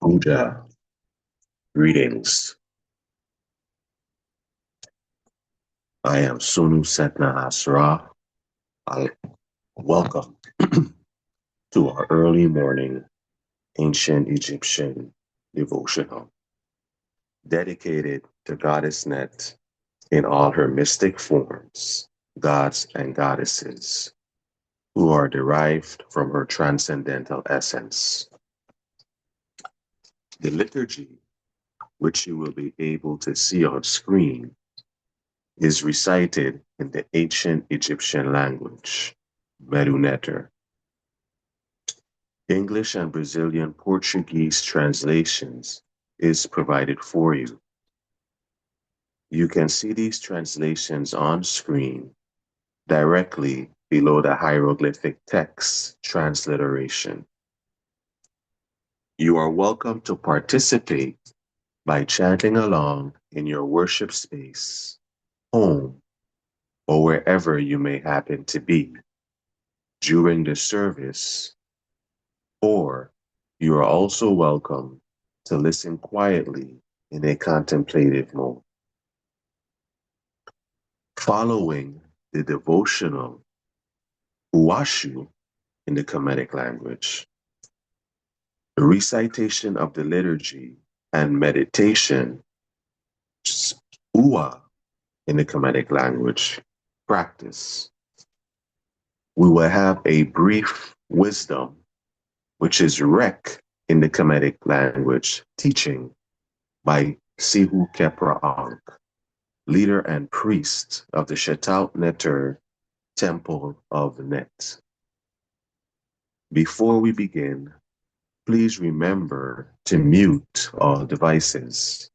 Puja, greetings. I am Sunu Setna Asra. I welcome to our early morning ancient Egyptian devotional dedicated to Goddess Net in all her mystic forms, gods and goddesses, who are derived from her transcendental essence. The liturgy, which you will be able to see on screen, is recited in the ancient Egyptian language, Medu. English and Brazilian Portuguese translations is provided for you. You can see these translations on screen directly below the hieroglyphic text transliteration. You are welcome to participate by chanting along in your worship space, home, or wherever you may happen to be during the service, or you are also welcome to listen quietly in a contemplative mode. Following the devotional Uwashu in the Kemetic language, the recitation of the liturgy and meditation Uwa in the Kemetic language practice, we will have a brief wisdom, which is Rek in the Kemetic language teaching by Sehu Khepera Ank, leader and priest of the Shetaut Neter Temple of Net. Before we begin, please remember to mute all devices.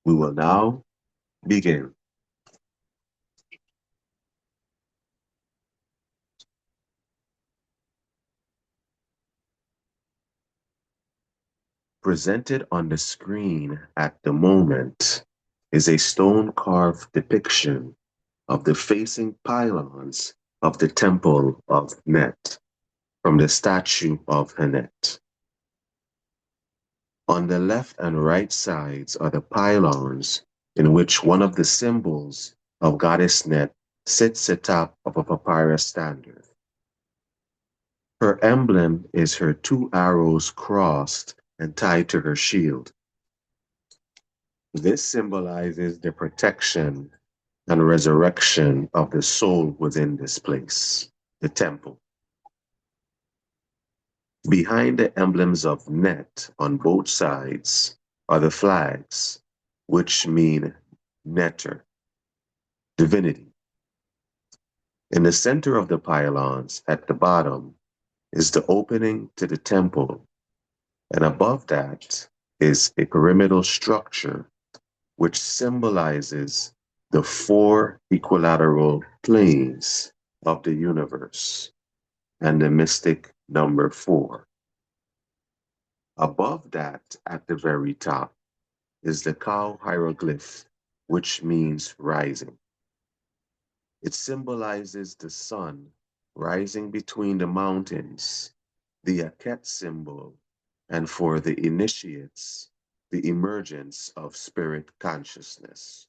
We will now begin. Presented on the screen at the moment is a stone-carved depiction of the facing pylons of the Temple of Net from the statue of Henet. On the left and right sides are the pylons in which one of the symbols of Goddess Net sits atop of a papyrus standard. Her emblem is her two arrows crossed and tied to her shield. This symbolizes the protection and resurrection of the soul within this place, the temple. Behind the emblems of Net on both sides are the flags, which mean Neter, divinity. In the center of the pylons, at the bottom, is the opening to the temple, and above that is a pyramidal structure which symbolizes the four equilateral planes of the universe and the mystic number 4. Above that, at the very top, is the cow hieroglyph, which means rising. It symbolizes the sun rising between the mountains, the Aket symbol, and for the initiates, the emergence of spirit consciousness.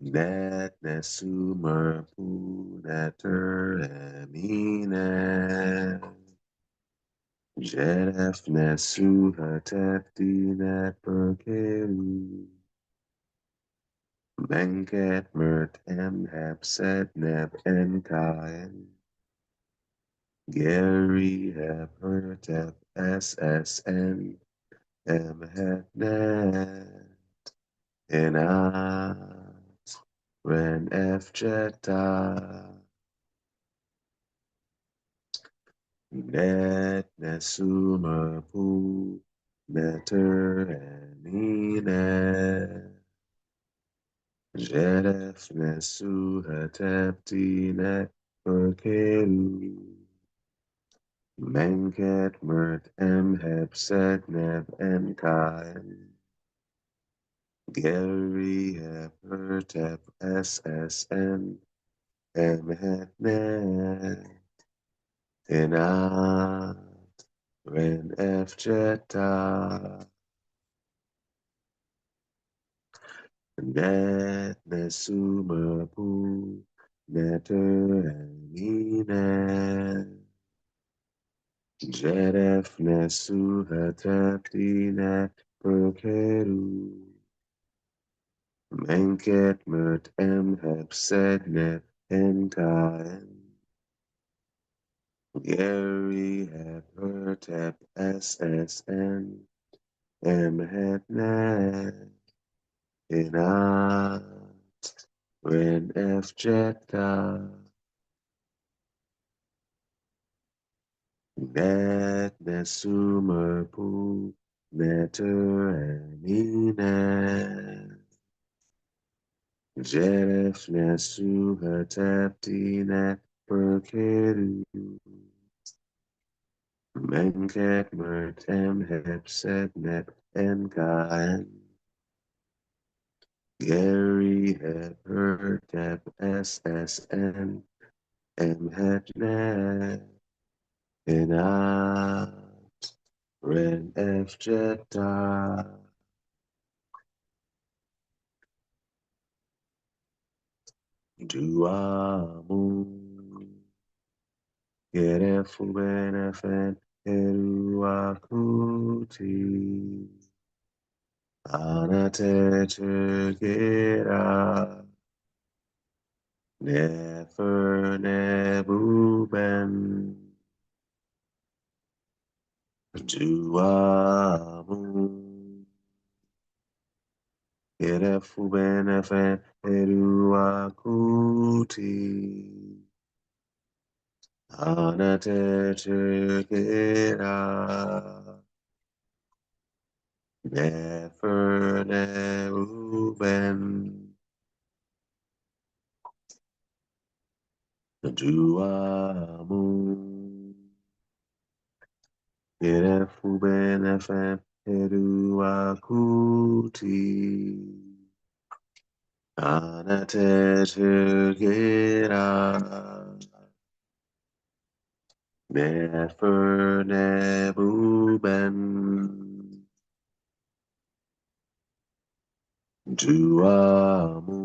Net nesumer puneter emine. Jedef nesu hatefti net perkeru. Menket mert em hepset neb enkaen. Gary hep hertef SSN em het net. Enat ren F jeta. Net nesuma pu neter enine. Jedef nesu hatepti net perkeru. Menket mert em hepset neb enkaen. Gary Hepper Tep SSN M Hetnet Enat Ren F Jetta Net Nesumapu Netter Amine Jedef Nesu Heteptine Perkeru Menket Mert Em Hepsednet Enkaen Gary Hepper Tep SSN M Hetnet Inat Ren F Jetta Net Nesumerpu Netter Amine Jedef Nesu Heteptine Perkeru Menket Mert Em Hepsednet Enkaen Gary Hepper Tep SSN M Hetnet Inat Ren F Jetta Duamu Gerefu Benefen Eruakuti Anate Turgera Nefer Nebuben Duamu Gerefu Benefen Eruakuti Anate Turgera Nefer Nebuben Duamu Gerefu Benefen Eruakuti Anate Turgera Nefer Nebuben Duamu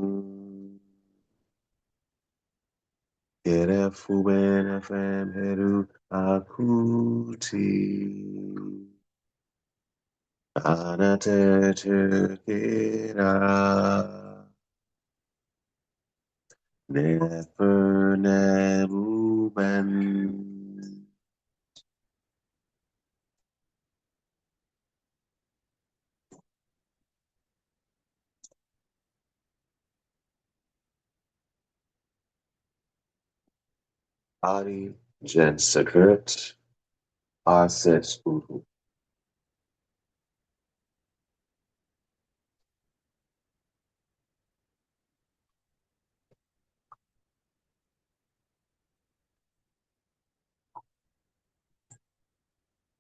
Gerefu Benefen Eruakuti Anate Turgera Nefer Nebuben Ari Jen Sekret Aset Uru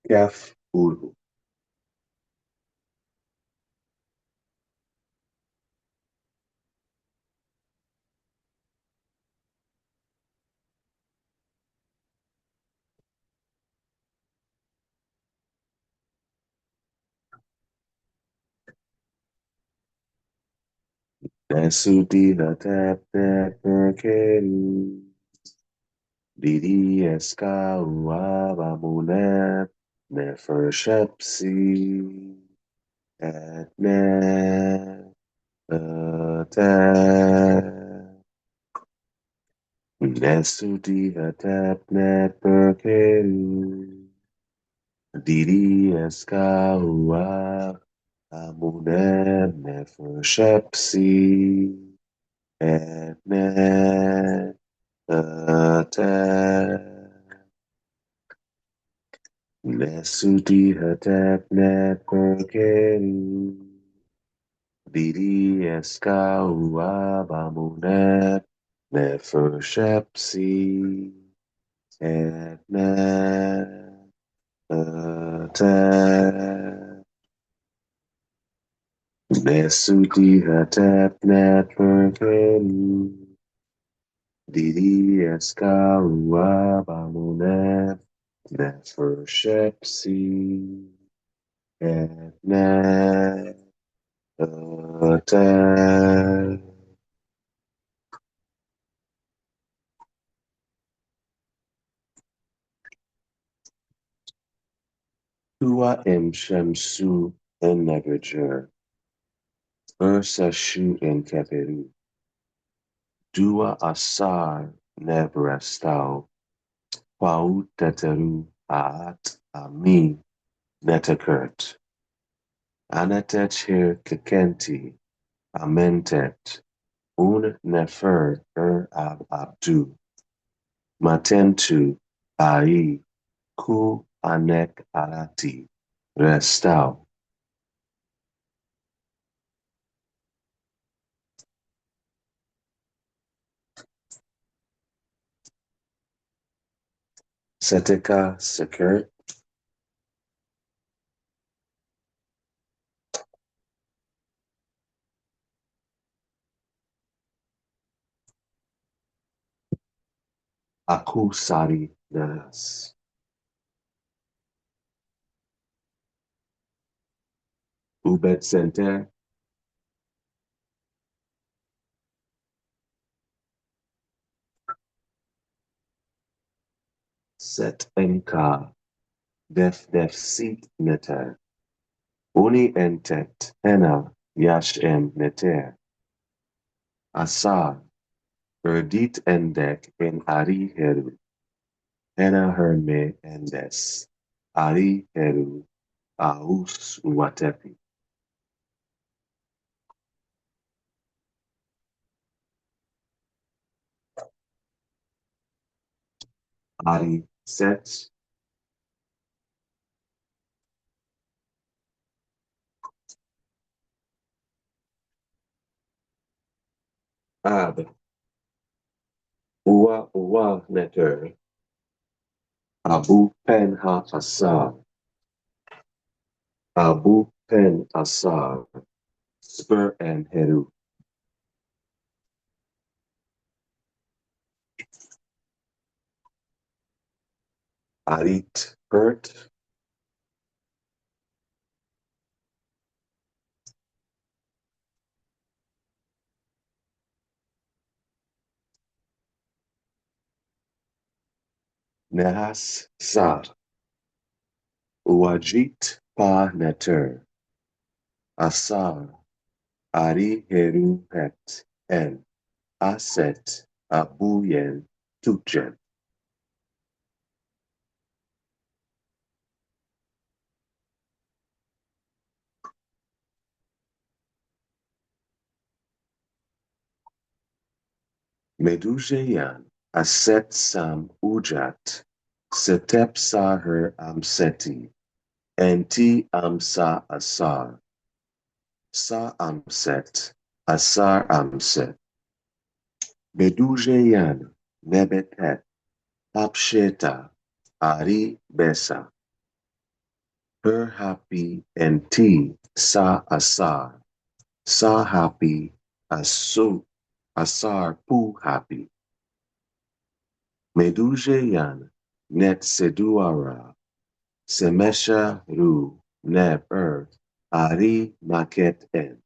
Kef Uru Nesudi Hatep Neperkeru Didi Eska Uava Munep Nefer Shepsi Etne Nesudi Hatep Neperkeru Didi Eska Uava Munep Nefer Shepsi Etne Nesudi Hatep Neperkeru Didi Eska Uava Munep Nefer Shepsi Etne Nesuti hatep networkenu. Didi eskaua bamunet. Nefershepsi. Etnet. Tua em Shemsu en Nevager. Sehu en Keperu. Dua asar nebrestau. Paut teteru aat ami netekert. Anatet her kekenti amentet. Un nefer ab abdu. Matentu ai ku anek arati restau. Seteka sekert. Aku sari nas. Ubet center. Set enka. Def sit neter. Uni entet hena yashem neter. Asar. Erdit endek en ari heru. Hena herme endes. Ari heru. Aus uatepi. Ari set. Ab. Ua neter. Abu pen ha asar. Abu pen asar. Spur and heru. Arit hurt. Nehas sar. Uajit pa neter. Asar. Ari heru het. En. Aset. Abuyen. Tuchen. Medujeyan. Aset sam ujat. Setep saher amseti. Enti amsa asar. Sa amset. Asar amset. Medujeyan. Nebetet. Hapsheta. Ari besa. Her happy and T sa asar. Sa happy asu asar pu happy. Medujeyan net seduara. Semesha ru neb ari maket en.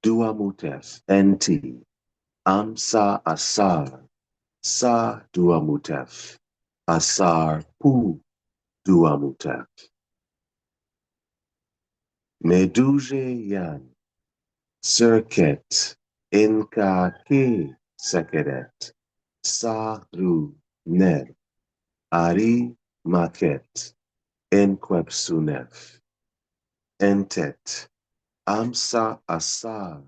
Duamutef enti. Amsa asar. Sa duamutef. Asar pu duamutef. Medujeyan circuit inka ki sekeret. Sa ru neb. Ari maket. Enquepsunef. Entet. Amsa asar.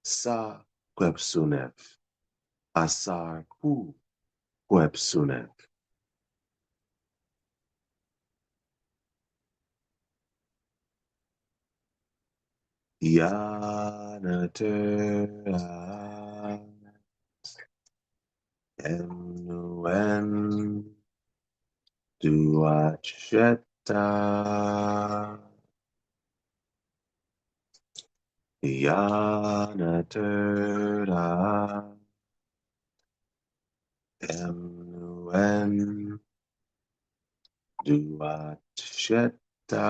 Sa quepsunef. Asar pu quepsunef. Yanater enuen duacheta Yanaterda Emnuen Duat Sheta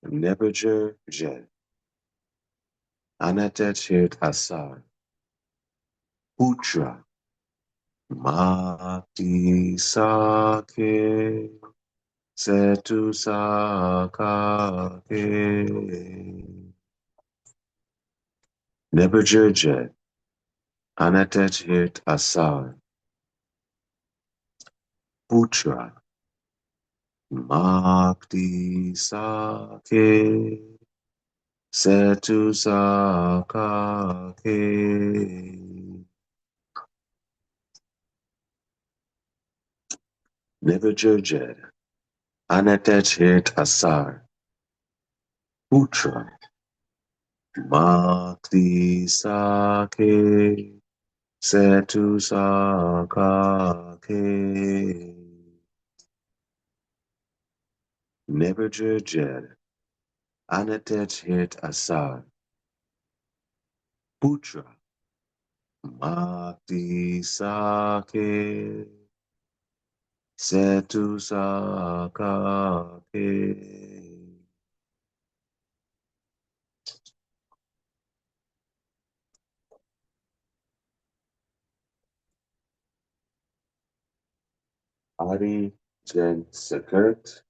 Nebujer Jet Anatet Hirt Asar Putra Mati Sake Setu Sakake Nebujer Jet Anatet Hirt Asar Putra Makti Sake Setu Sakake Nebuchadnezzar Anatet Hirt Asar Putra Makti Sake Setu Sakake Nebuchadnezzar Anatet Hirt Asar Putra Makti Sake Setu Sakake Ari Jen Sekert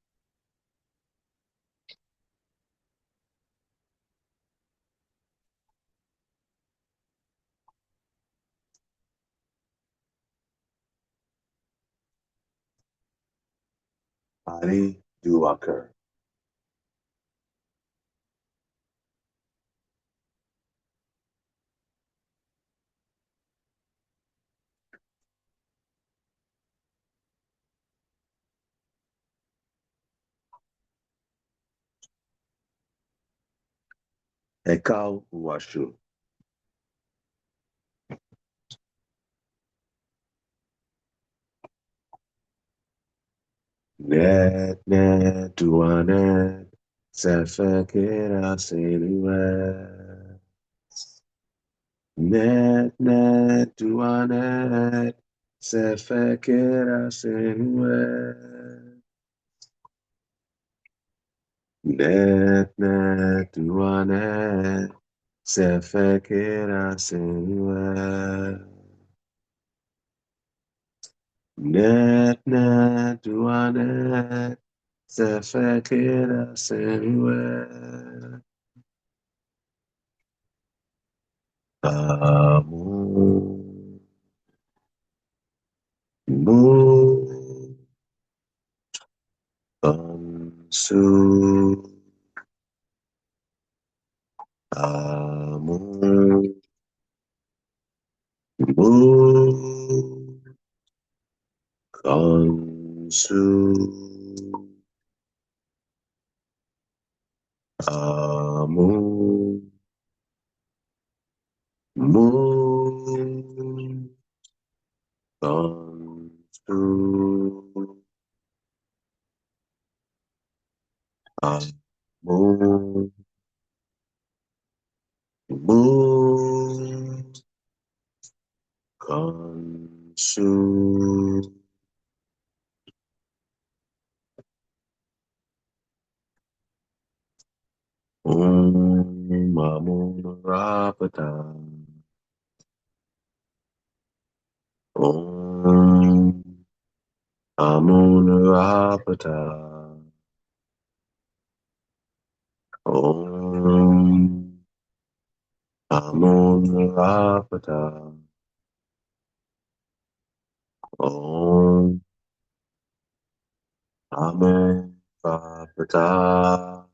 Ari Duaker Ekau Uashu Net Net Duanet Sefekera Selue Net Net Duanet Sefekera Selue Net Net Duanet Sefekera Selue Net Net Duanet Sefekera Selue Amu Mu Ansu Amu Mu Kansu Amu Mu Kansu Amu Mu Kansu Amun Rapata Om Amun Rapata Om Amun Rapata Om Amun Rapata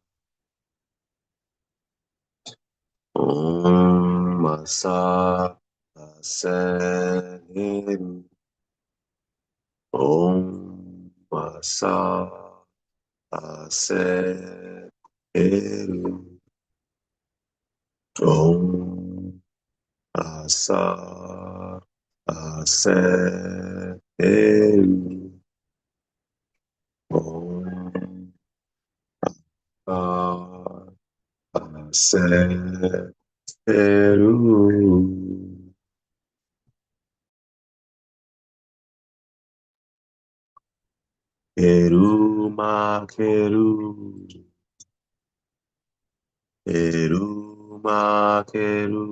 Om Masa Asenim Om Masa Asenim Om Asa Sehu Heru. Heru Makeru. Heru Makeru.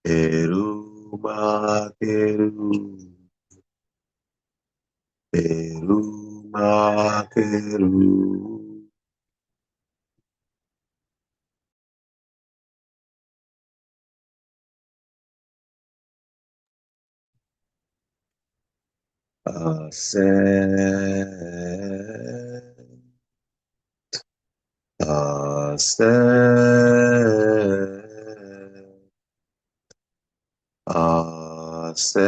Heru Makeru. Heru Makeru. Se se se se se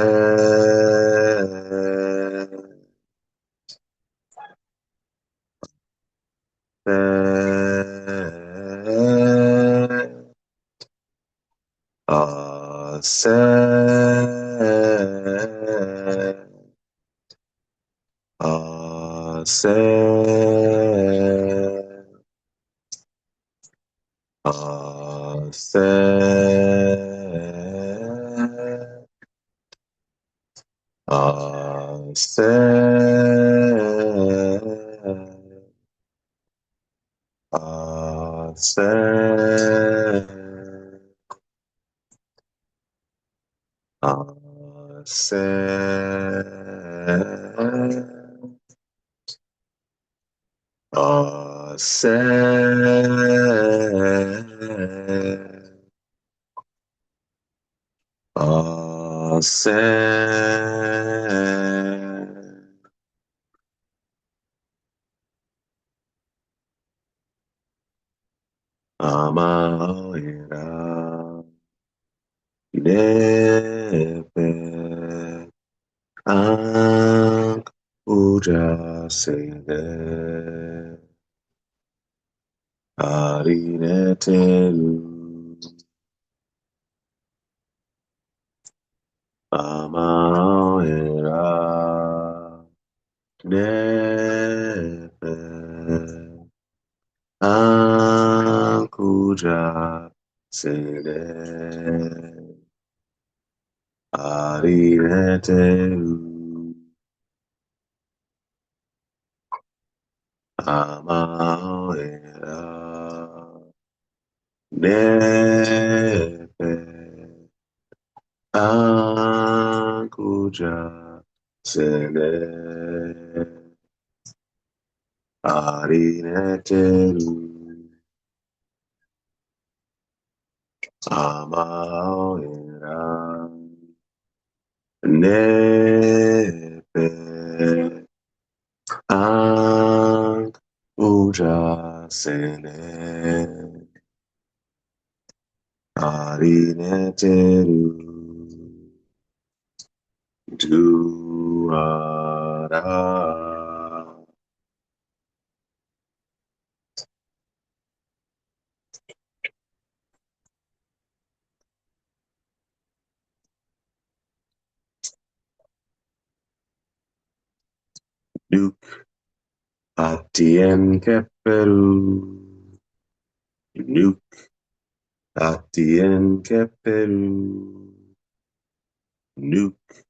se se se se se se Amaira Nepe Ank Uja Sede Arinetelu Amaira Nepe Ank Uja Sede Arinetelu Amaira Nepe Akuja Sele Arineteru Amaoera Nepe Akuja Sele Arineteru Duara Duke Atien Keperu Nuke Atien Keperu Nuke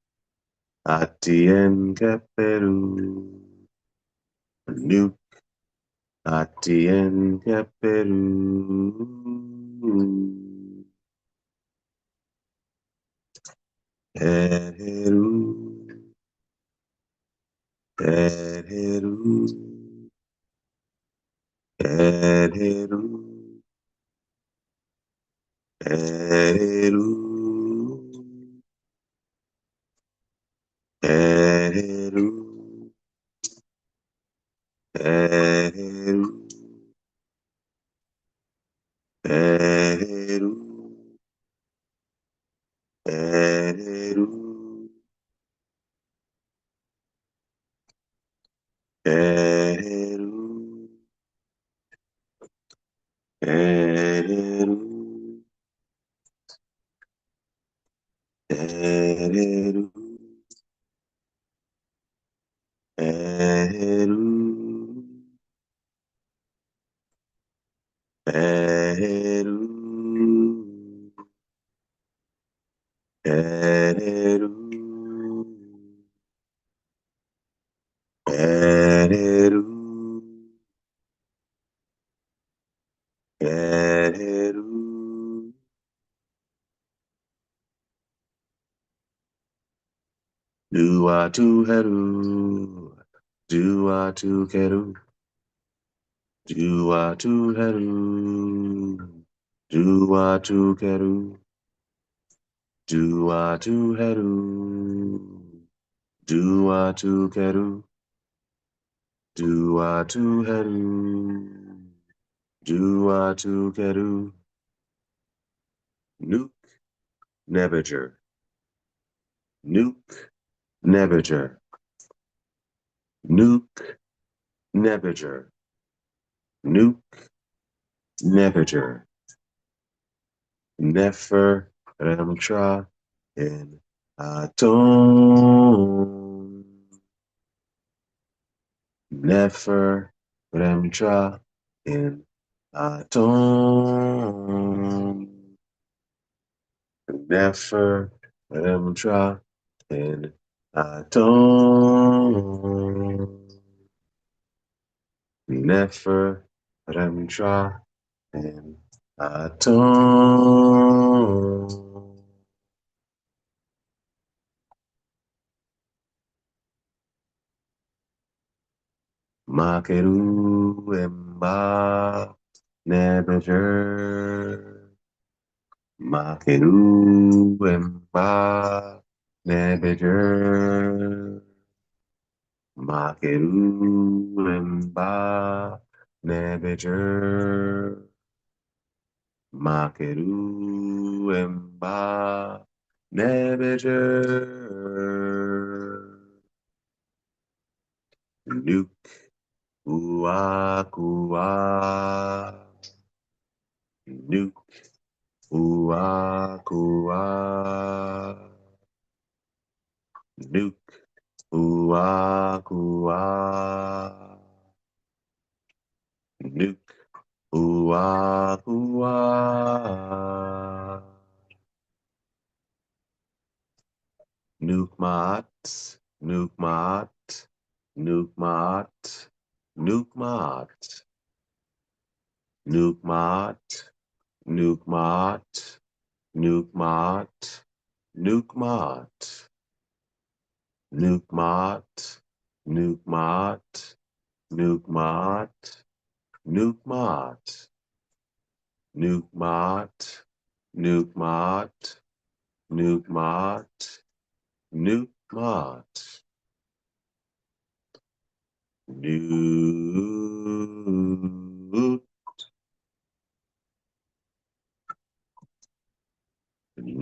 Atien Keperu Nuke Atien Keperu Heru Heru Heru Heru Heru Heru Heru Heru Heru Heru Heru, Heru, Heru, Heru, Heru, Heru. Dua tu heru, dua tu keru, dua tu heru, dua tu keru, dua tu heru, dua tu keru, dua tu heru, dua tu keru. Nuke Neviger, Nuke Neviger, Nuke Neviger, Nuke Neviger. Nefer Remtra in Aton. Nefer Remtra in Aton. Nefer Remtra in Aton. Nefer Remtra in Aton. Makeru Emba Nebejer. Makeru Emba Nebejer. Makeru Emba Nebejer. Makeru Emba Nebejer. Nuke Uakua. Nuke Uakua. Nuke Uakua. Nuke Uakua. Nuke Mat. Nuke Mat. Nuke Mat. Nuke Mat. Nuke Mat. Nuke Mat. Nuke Mat. Nuke Mat. Nuke-Mart, Nuke-Mart, Nuke-Mart, Nuke-Mart, Nuke-Mart, Nuke-Mart, Nuke-Mart, Nuke-Mart, Nuke, Nuke,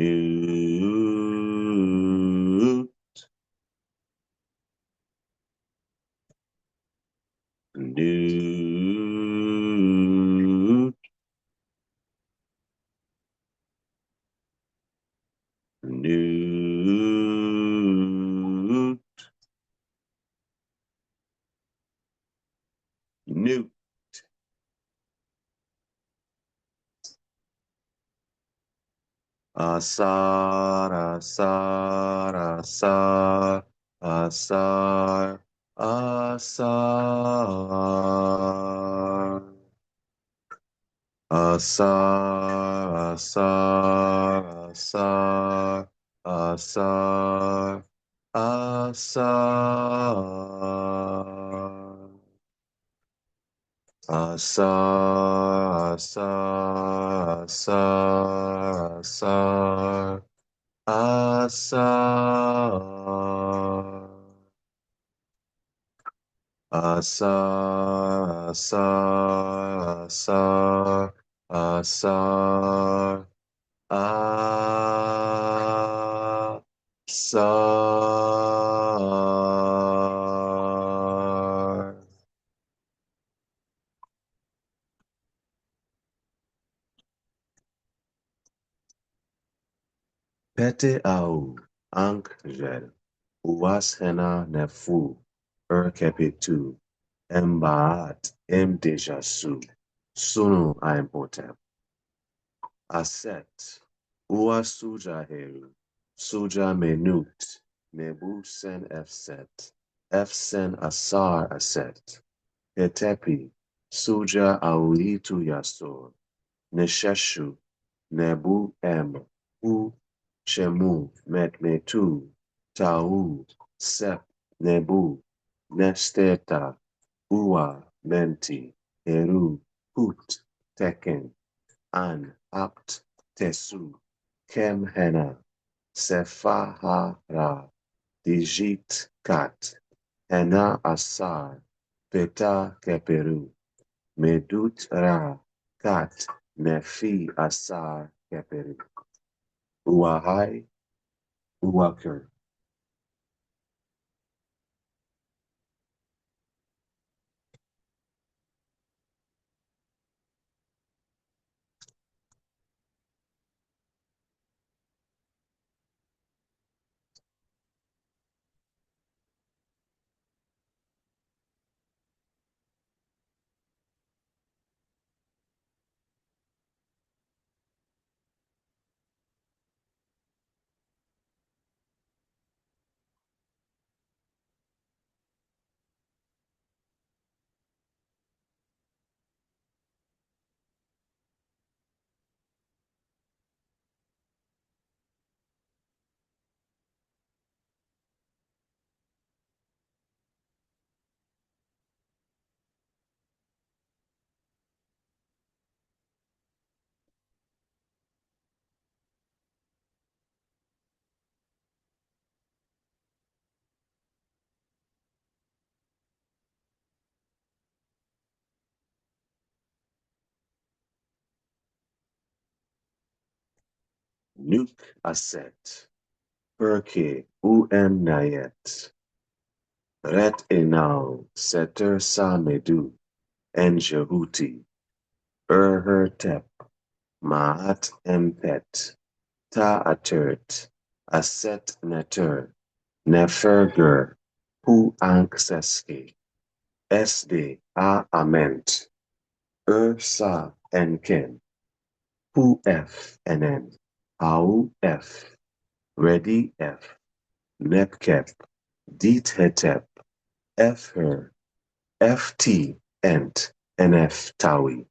Nuke, Nuke, Nuke. Asar, asar, asar, asar, asar. Asar, asar, asar, asar, asar. Asar, asar, asar, asar, asar. Asar, asar, asar, asar, asar. Pete au. Angel, Uwashena Nefu, Kepitu, Mbaat, Mdejasu, Sunu Imhotep. Aset, Uwasuja Heru, Suja Menut, Nebu Sen Efset, Efsen Asar Aset, Hetepi, Suja Aulitu Yasor, Nesheshu, Nebu M, U, Shemu, Metmetu, Tau, Sep, Nebu, Nesteta, Ua, Menti, Heru, Hut, Teken, An, Apt, Tesu, Kem Hena, Sefahara, Dijit Kat, Hena Asar, Peta Keperu, Medut Ra, Kat, Nefi Asar Keperu, Uahai, Uaker. Nuk Aset, Perke, Nayet, Ret Enau, Seter Samedu, En Jehuti, Hertep, Maat Empet, Ta Atert, Aset Neter, Neferger, Hu Ankseski, Sd A Ament, Sa Enken, Hu F Nen, Au F, Ready F, Nepkep, Dit Hetep, F Her, FT Ent, NF Tawi,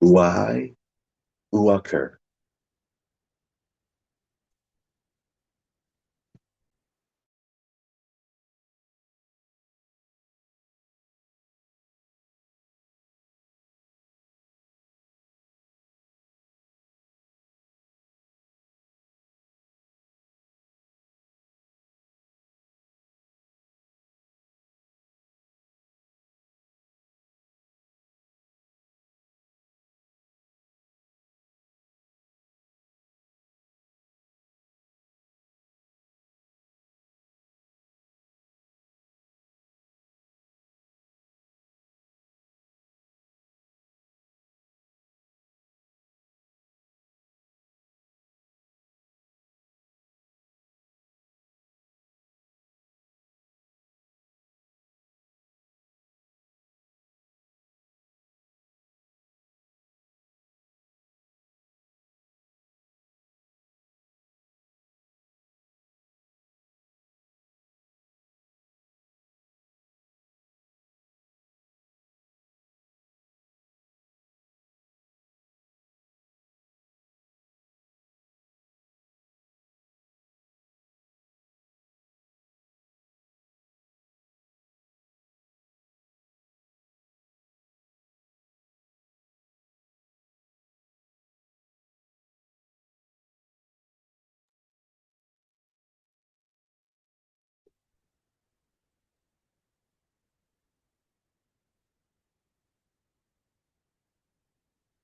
Y Uaker.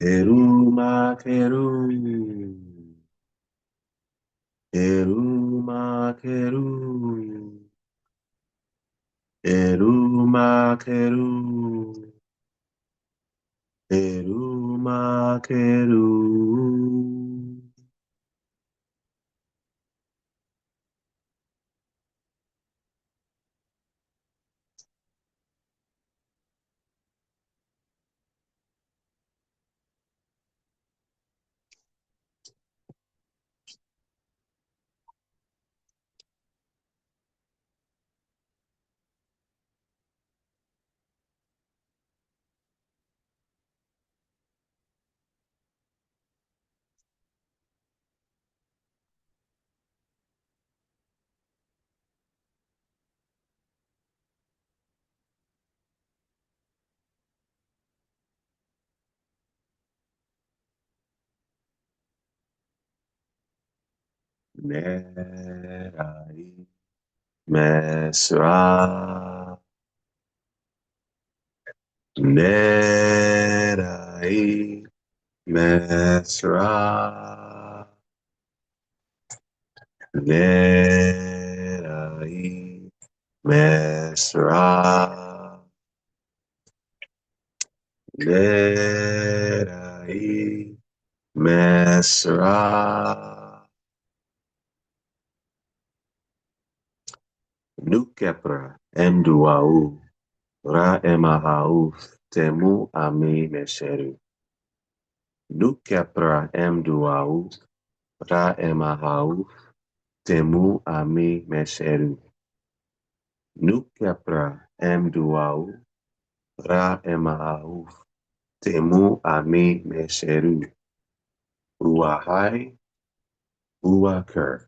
Heru Makeru. Heru Makeru. Heru Makeru. Heru Makeru. Nerai Mesra Nerai Mesra Nerai Mesra Nerai Mesra Nukepra Enduau Ra Emahauf Temu Ami Mesheru Nukepra Emduau Ra Emahauf Temu Ami Mesheru Nukepra Emduau Ra Emahauf Temu Ami Mesheru Uahai Uaker.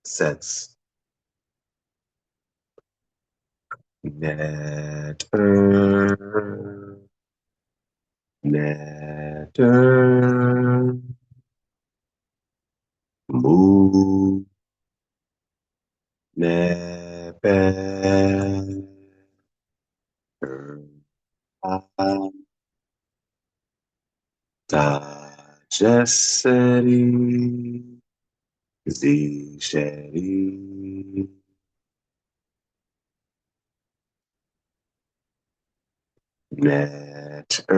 Sets Netter Netter Mu Neper Dagesseri Zisheri Netter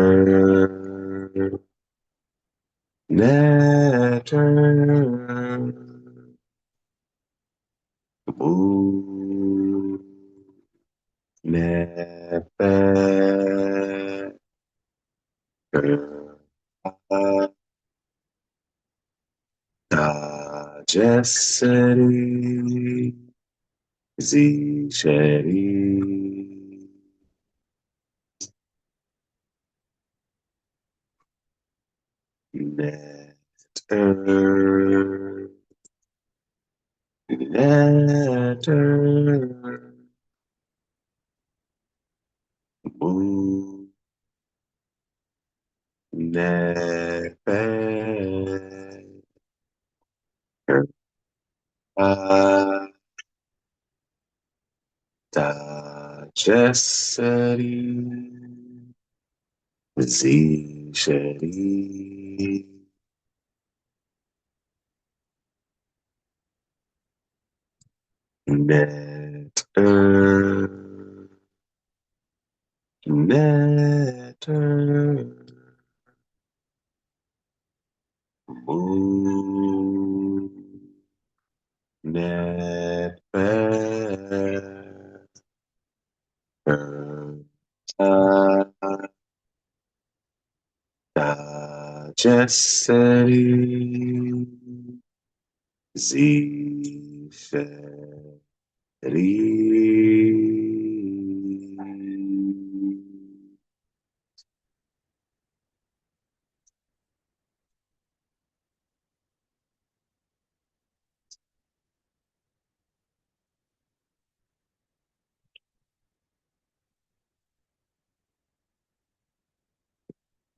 Netter Mu Neper Dagesseri Zisheri Netter Netter nepe, tacesseri, zisheri, netter, netter, moo, neper, tacesseri, zisheri.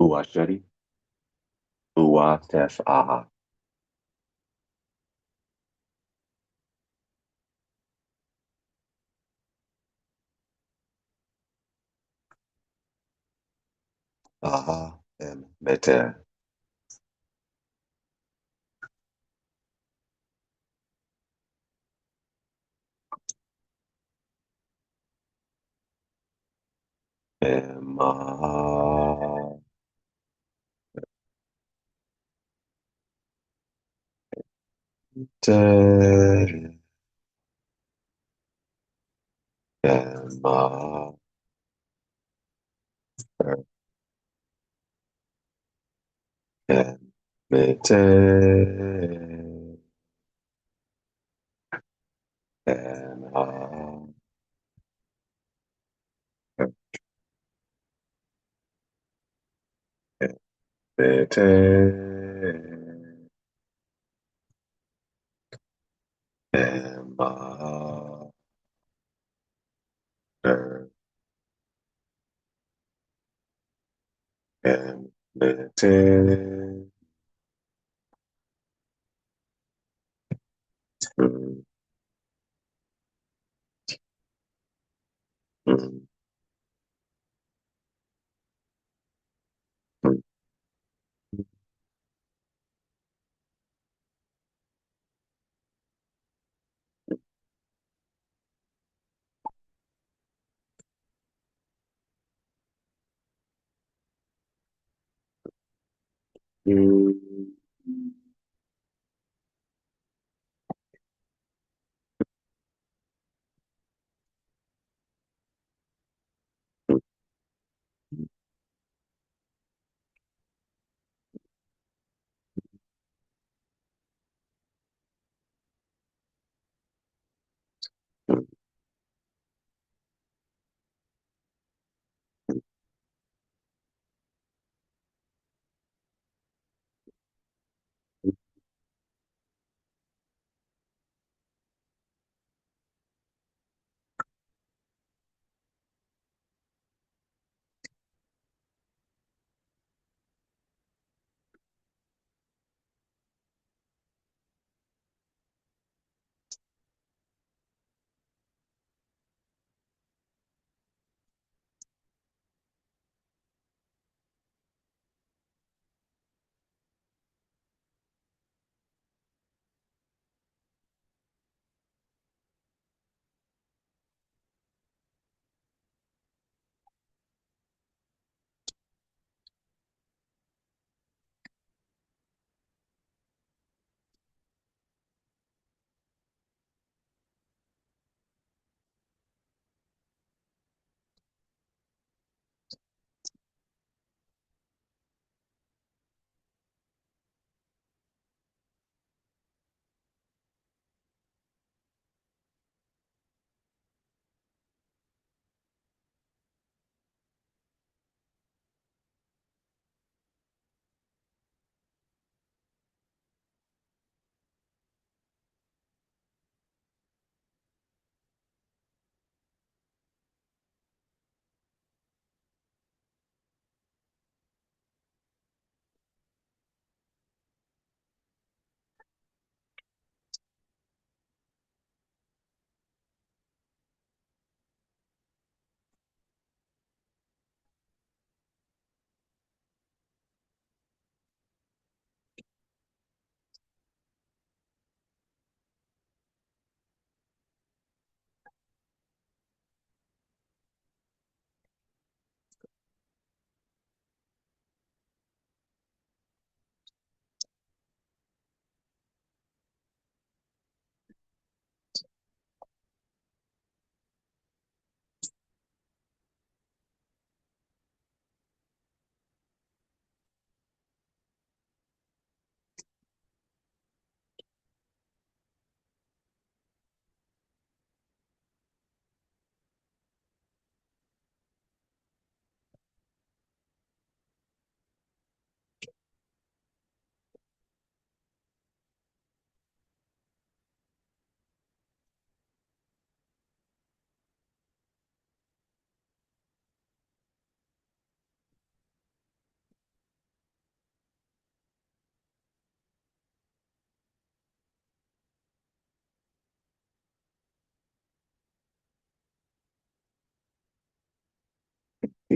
Uashari, uatef aha, aha, em beter, aha, ter, aha, beter, aha, beter, aha, beter,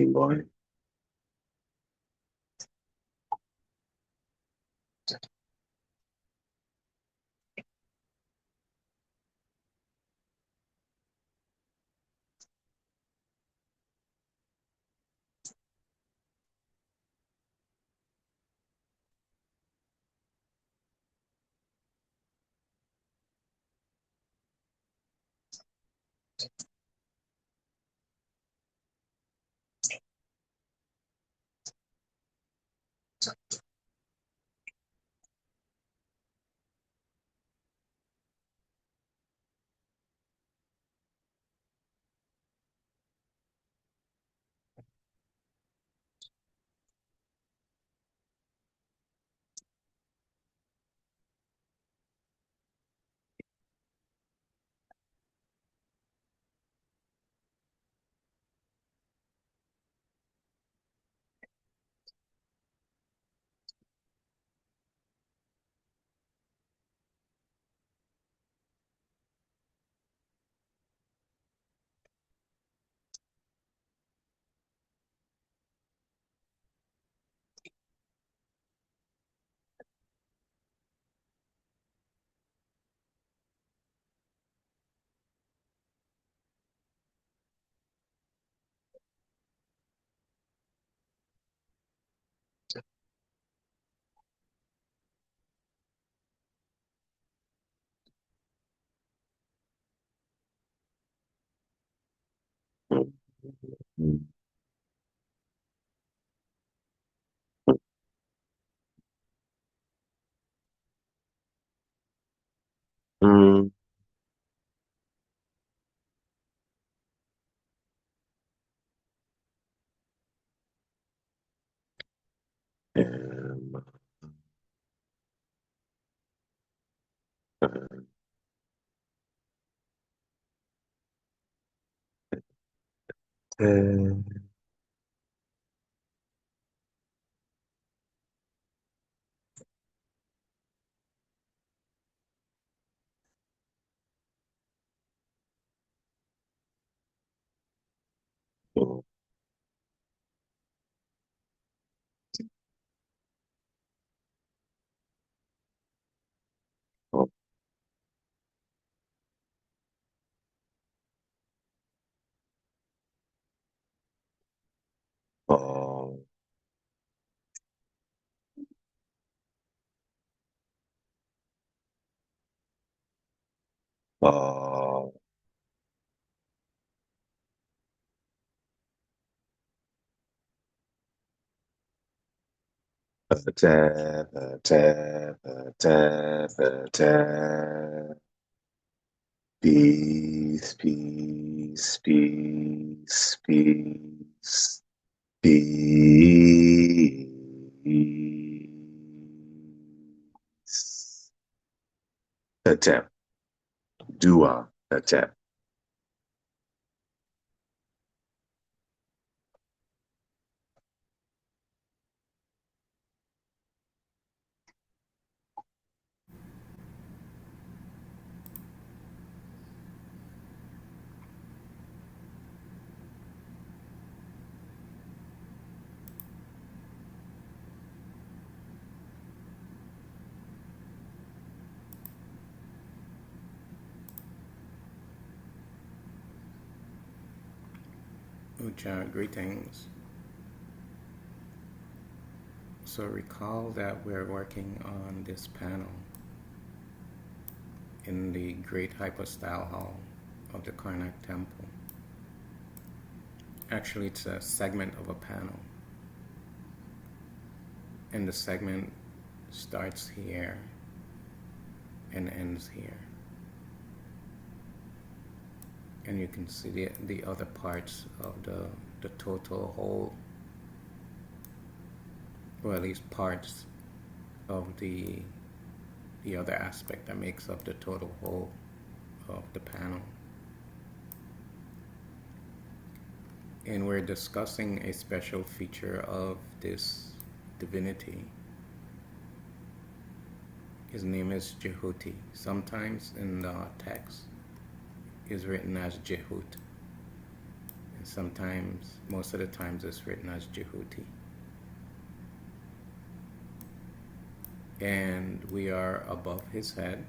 boy. Mm. Mm. Um, uh, uh, uh, uh, uh, tap, tap, tap, tap. Peace, peace, peace, peace, peace. Attempt. Dua. Attempt. Ucha, greetings. So recall that we're working on this panel in the Great Hypostyle Hall of the Karnak Temple. Actually, it's a segment of a panel, and the segment starts here and ends here. And you can see the other parts of the total whole, or at least parts of the other aspect that makes up the total whole of the panel. And we're discussing a special feature of this divinity. His name is Jehuti. Sometimes in the text is written as Jehut. Sometimes, most of the times, it's written as Jehuti. And we are above his head.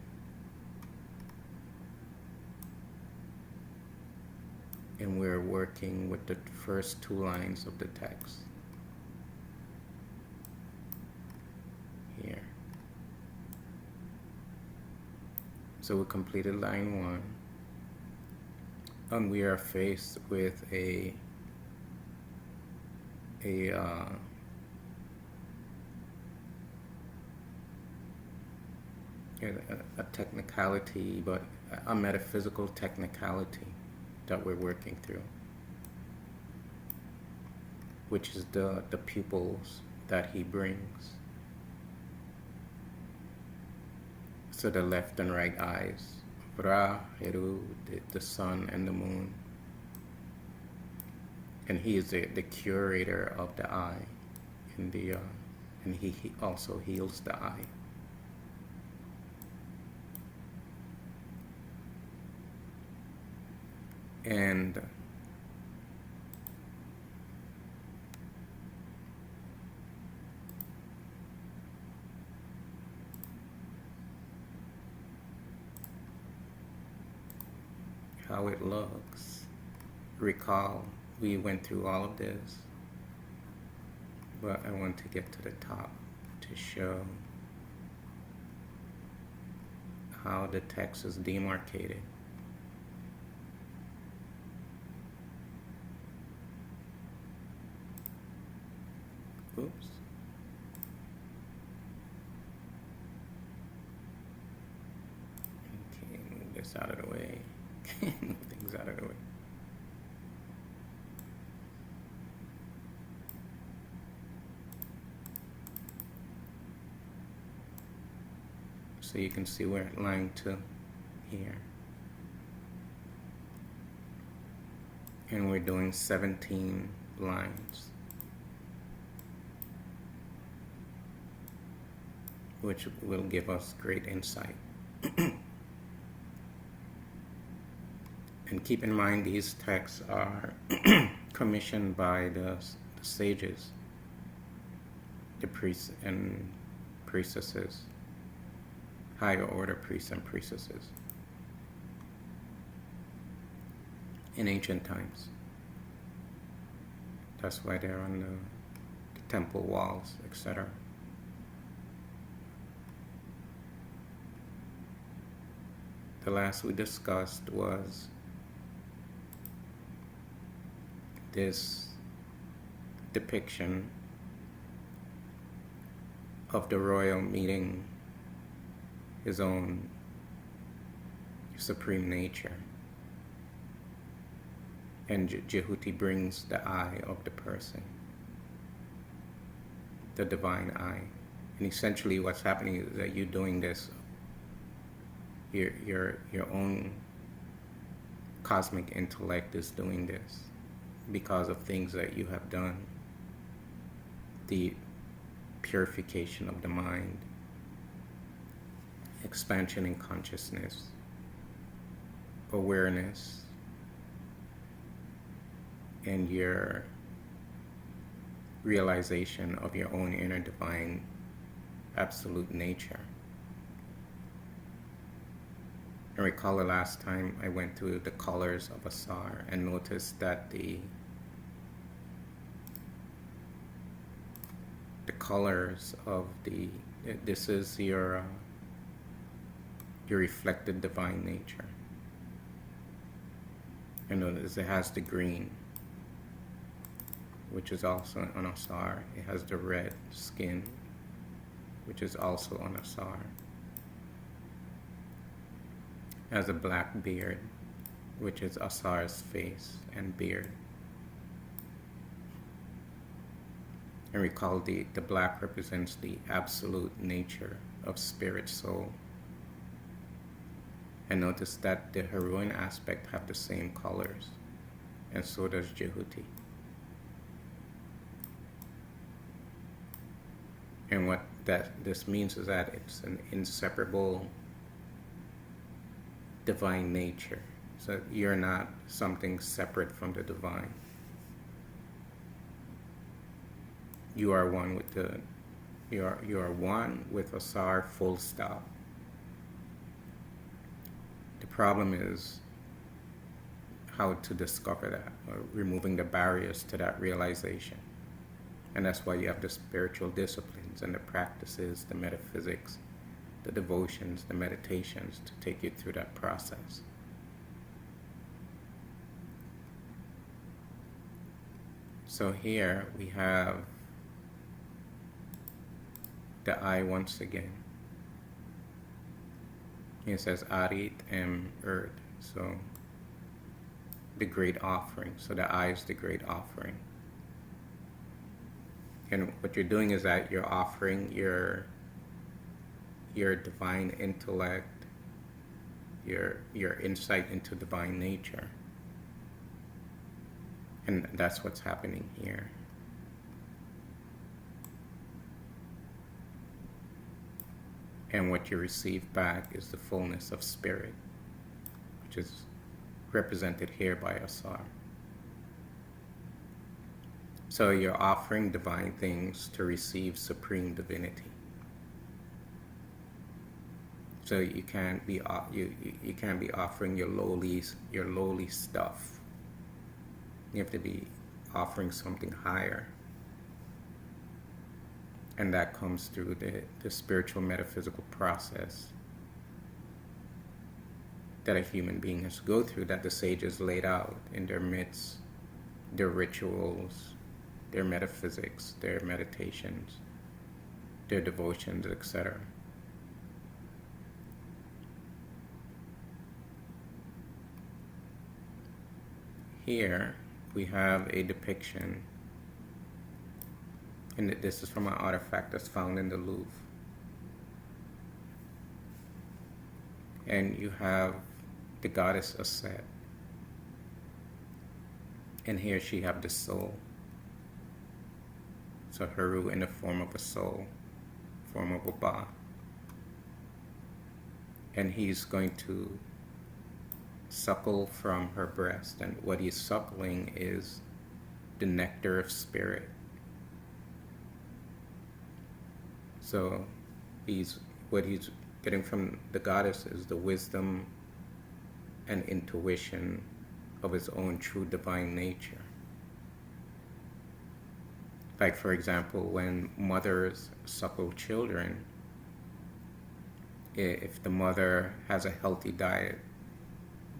And we're working with the first two lines of the text. Here. So we completed line 1. And we are faced with a technicality, but a metaphysical technicality that we're working through, which is the pupils that he brings. So the left and right eyes, Ra, Heru, the sun and the moon. And he is the curator of the eye, and he also heals the eye. And how it looks. Recall, we went through all of this, but I want to get to the top to show how the text is demarcated. Oops. Okay, move this out of the way. Move things out of the way. So you can see we're at line 2 here. And we're doing 17 lines, which will give us great insight. And keep in mind, these texts are commissioned by the sages, the priests and priestesses, higher order priests and priestesses in ancient times. That's why they're on the temple walls, etc. The last we discussed was this depiction of the royal meeting his own supreme nature. And Jehuti brings the eye of the person, the divine eye. And essentially what's happening is that you're doing this, your own cosmic intellect is doing this because of things that you have done. The purification of the mind, expansion in consciousness, awareness, and your realization of your own inner divine absolute nature. I recall the last time I went through the colors of Asar and noticed that the colors of this is your reflected divine nature. And notice it has the green, which is also on Asar. It has the red skin, which is also on Asar. It has a black beard, which is Asar's face and beard. And recall the black represents the absolute nature of spirit soul. And notice that the Heruan aspect have the same colors, and so does Jehuti. And what this means is that it's an inseparable divine nature. So you're not something separate from the divine. you are one with you are one with Asar, full stop. The problem is how to discover that, or removing the barriers to that realization. And that's why you have the spiritual disciplines and the practices, the metaphysics, the devotions, the meditations to take you through that process. So here we have the I once again. It says Arit M Erd, so the great offering. So the I is the great offering. And what you're doing is that you're offering your divine intellect, your insight into divine nature. And that's what's happening here. And what you receive back is the fullness of spirit, which is represented here by Asar. So you're offering divine things to receive supreme divinity. So you can't be offering your lowly stuff. You have to be offering something higher. And that comes through the spiritual metaphysical process that a human being has to go through, that the sages laid out in their myths, their rituals, their metaphysics, their meditations, their devotions, etc. Here we have a depiction, and this is from an artifact that's found in the Louvre. And you have the goddess Aset, and here she have the soul. So Heru in the form of a soul, form of a Ba. And he's going to suckle from her breast, and what he's suckling is the nectar of spirit. So what he's getting from the goddess is the wisdom and intuition of his own true divine nature. Like, for example, when mothers suckle children, if the mother has a healthy diet,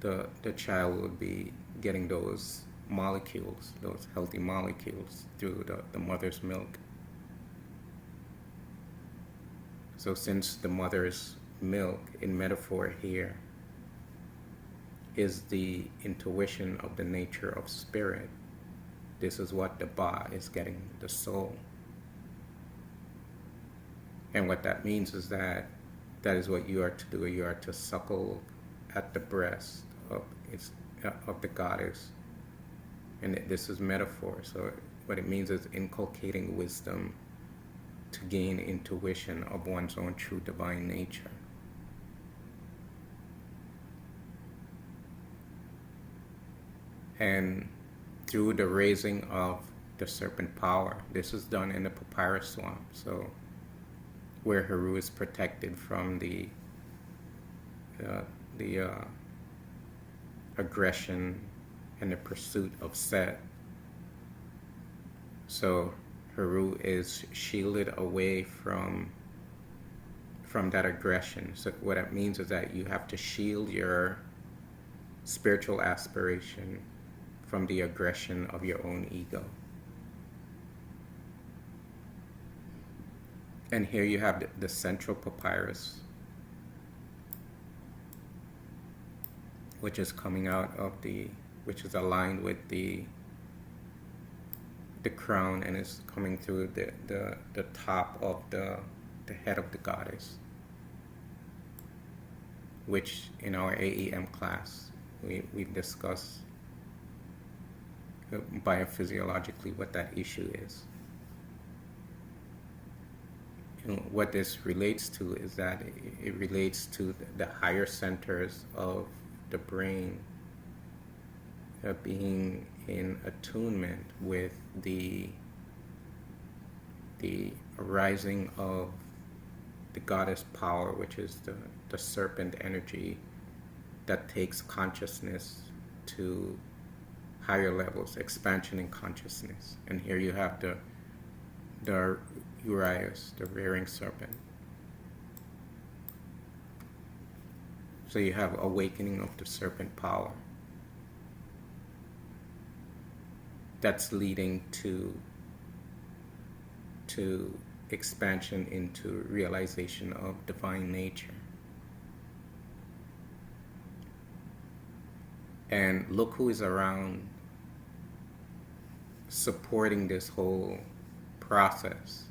the child will be getting those molecules, those healthy molecules through the mother's milk. So since the mother's milk, in metaphor here, is the intuition of the nature of spirit, this is what the Ba is getting, the soul. And what that means is that is what you are to do. You are to suckle at the breast of the goddess. And this is metaphor. So what it means is inculcating wisdom to gain intuition of one's own true divine nature. And through the raising of the serpent power, this is done in the papyrus swamp, so where Heru is protected from the aggression and the pursuit of Set. So Heru is shielded away from that aggression. So what that means is that you have to shield your spiritual aspiration from the aggression of your own ego. And here you have the central papyrus, which is coming out of which is aligned with the crown, and is coming through the top of the head of the goddess, which in our AEM class we've discussed biophysiologically what that issue is. And what this relates to is that it relates to the higher centers of the brain being in attunement with the arising of the goddess power, which is the serpent energy that takes consciousness to higher levels, expansion in consciousness. And here you have the Urias, the rearing serpent. So you have awakening of the serpent power. That's leading to expansion into realization of divine nature. And look who is around supporting this whole process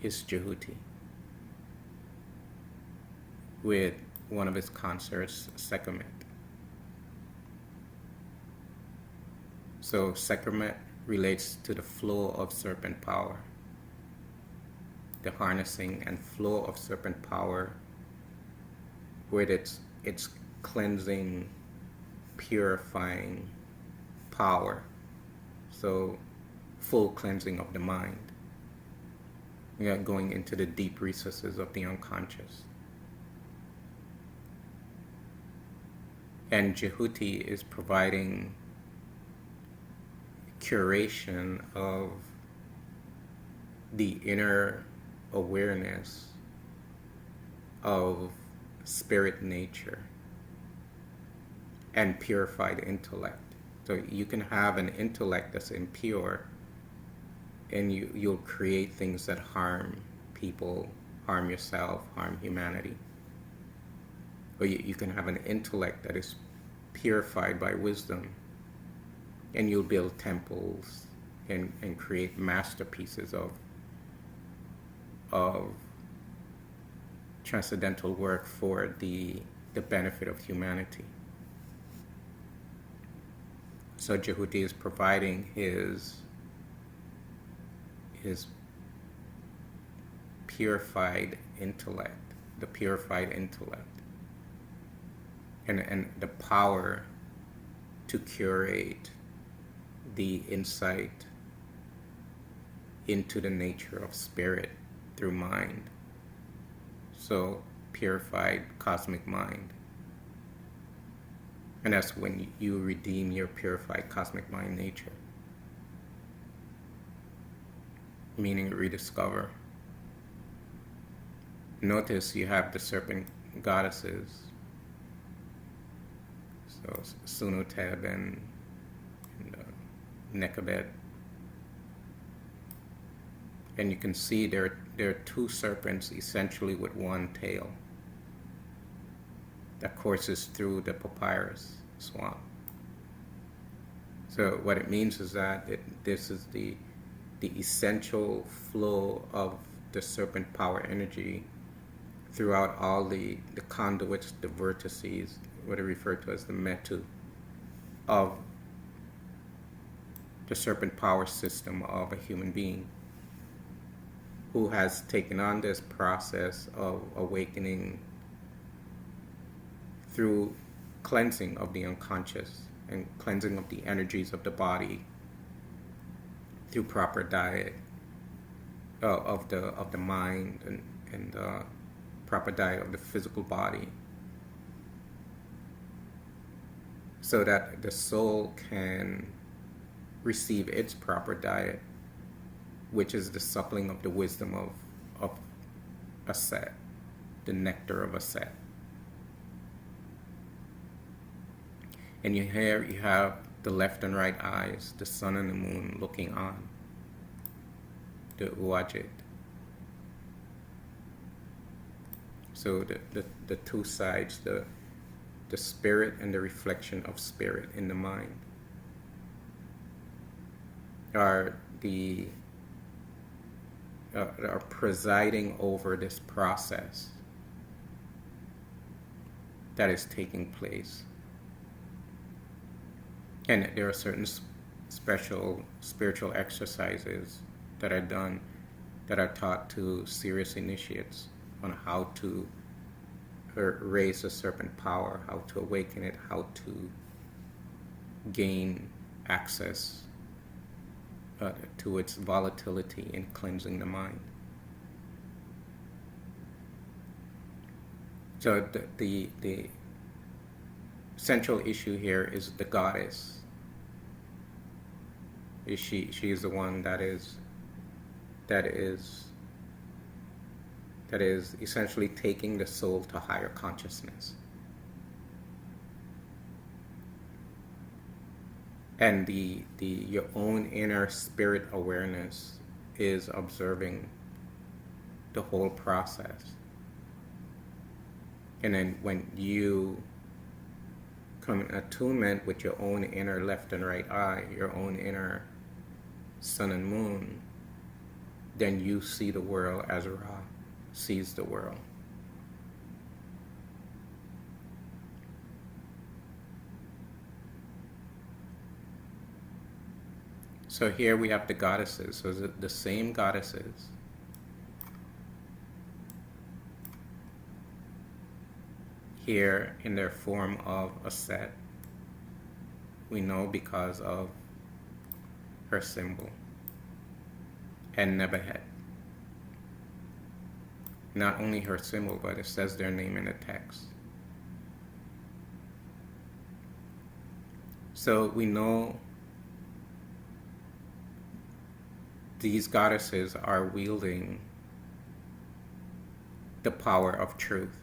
is Jehuti, with one of his consorts, Sekhmet. So Sekhmet relates to the flow of serpent power, the harnessing and flow of serpent power, with its cleansing, purifying power. So full cleansing of the mind. We are going into the deep recesses of the unconscious. And Jehuti is providing curation of the inner awareness of spirit nature and purified intellect. So you can have an intellect that's impure, and you'll create things that harm people, harm yourself, harm humanity. Or you can have an intellect that is purified by wisdom, and you'll build temples and create masterpieces of transcendental work for the benefit of humanity. So Jehuti is providing his purified intellect, the purified intellect, and the power to curate the insight into the nature of spirit through mind. So purified cosmic mind. And that's when you redeem your purified cosmic mind nature. Meaning rediscover. Notice you have the serpent goddesses. So Sunoteb and Nekabet. And you can see there are two serpents essentially with one tail that courses through the papyrus swamp. So what it means is that this is the essential flow of the serpent power energy throughout all the conduits, the vertices, what are referred to as the metu, of the serpent power system of a human being who has taken on this process of awakening through cleansing of the unconscious and cleansing of the energies of the body through proper diet of the mind and proper diet of the physical body, so that the soul can receive its proper diet, which is the suppling of the wisdom of a set, the nectar of a set. And here you have the left and right eyes, the sun and the moon looking on, the Uwajit. So the two sides, the spirit and the reflection of spirit in the mind, are presiding over this process that is taking place. And there are certain special spiritual exercises that are done, that are taught to serious initiates on how to raise the serpent power, how to awaken it, how to gain access to its volatility in cleansing the mind. So the central issue here is the goddess. She is the one that is essentially taking the soul to higher consciousness. And your own inner spirit awareness is observing the whole process. And then when you come in attunement with your own inner left and right eye, your own inner sun and moon, then you see the world as Ra sees the world. So here we have the goddesses. So the same goddesses here in their form of a set. We know because of her symbol and Nebuchadnezzar. Not only her symbol, but it says their name in the text. So we know these goddesses are wielding the power of truth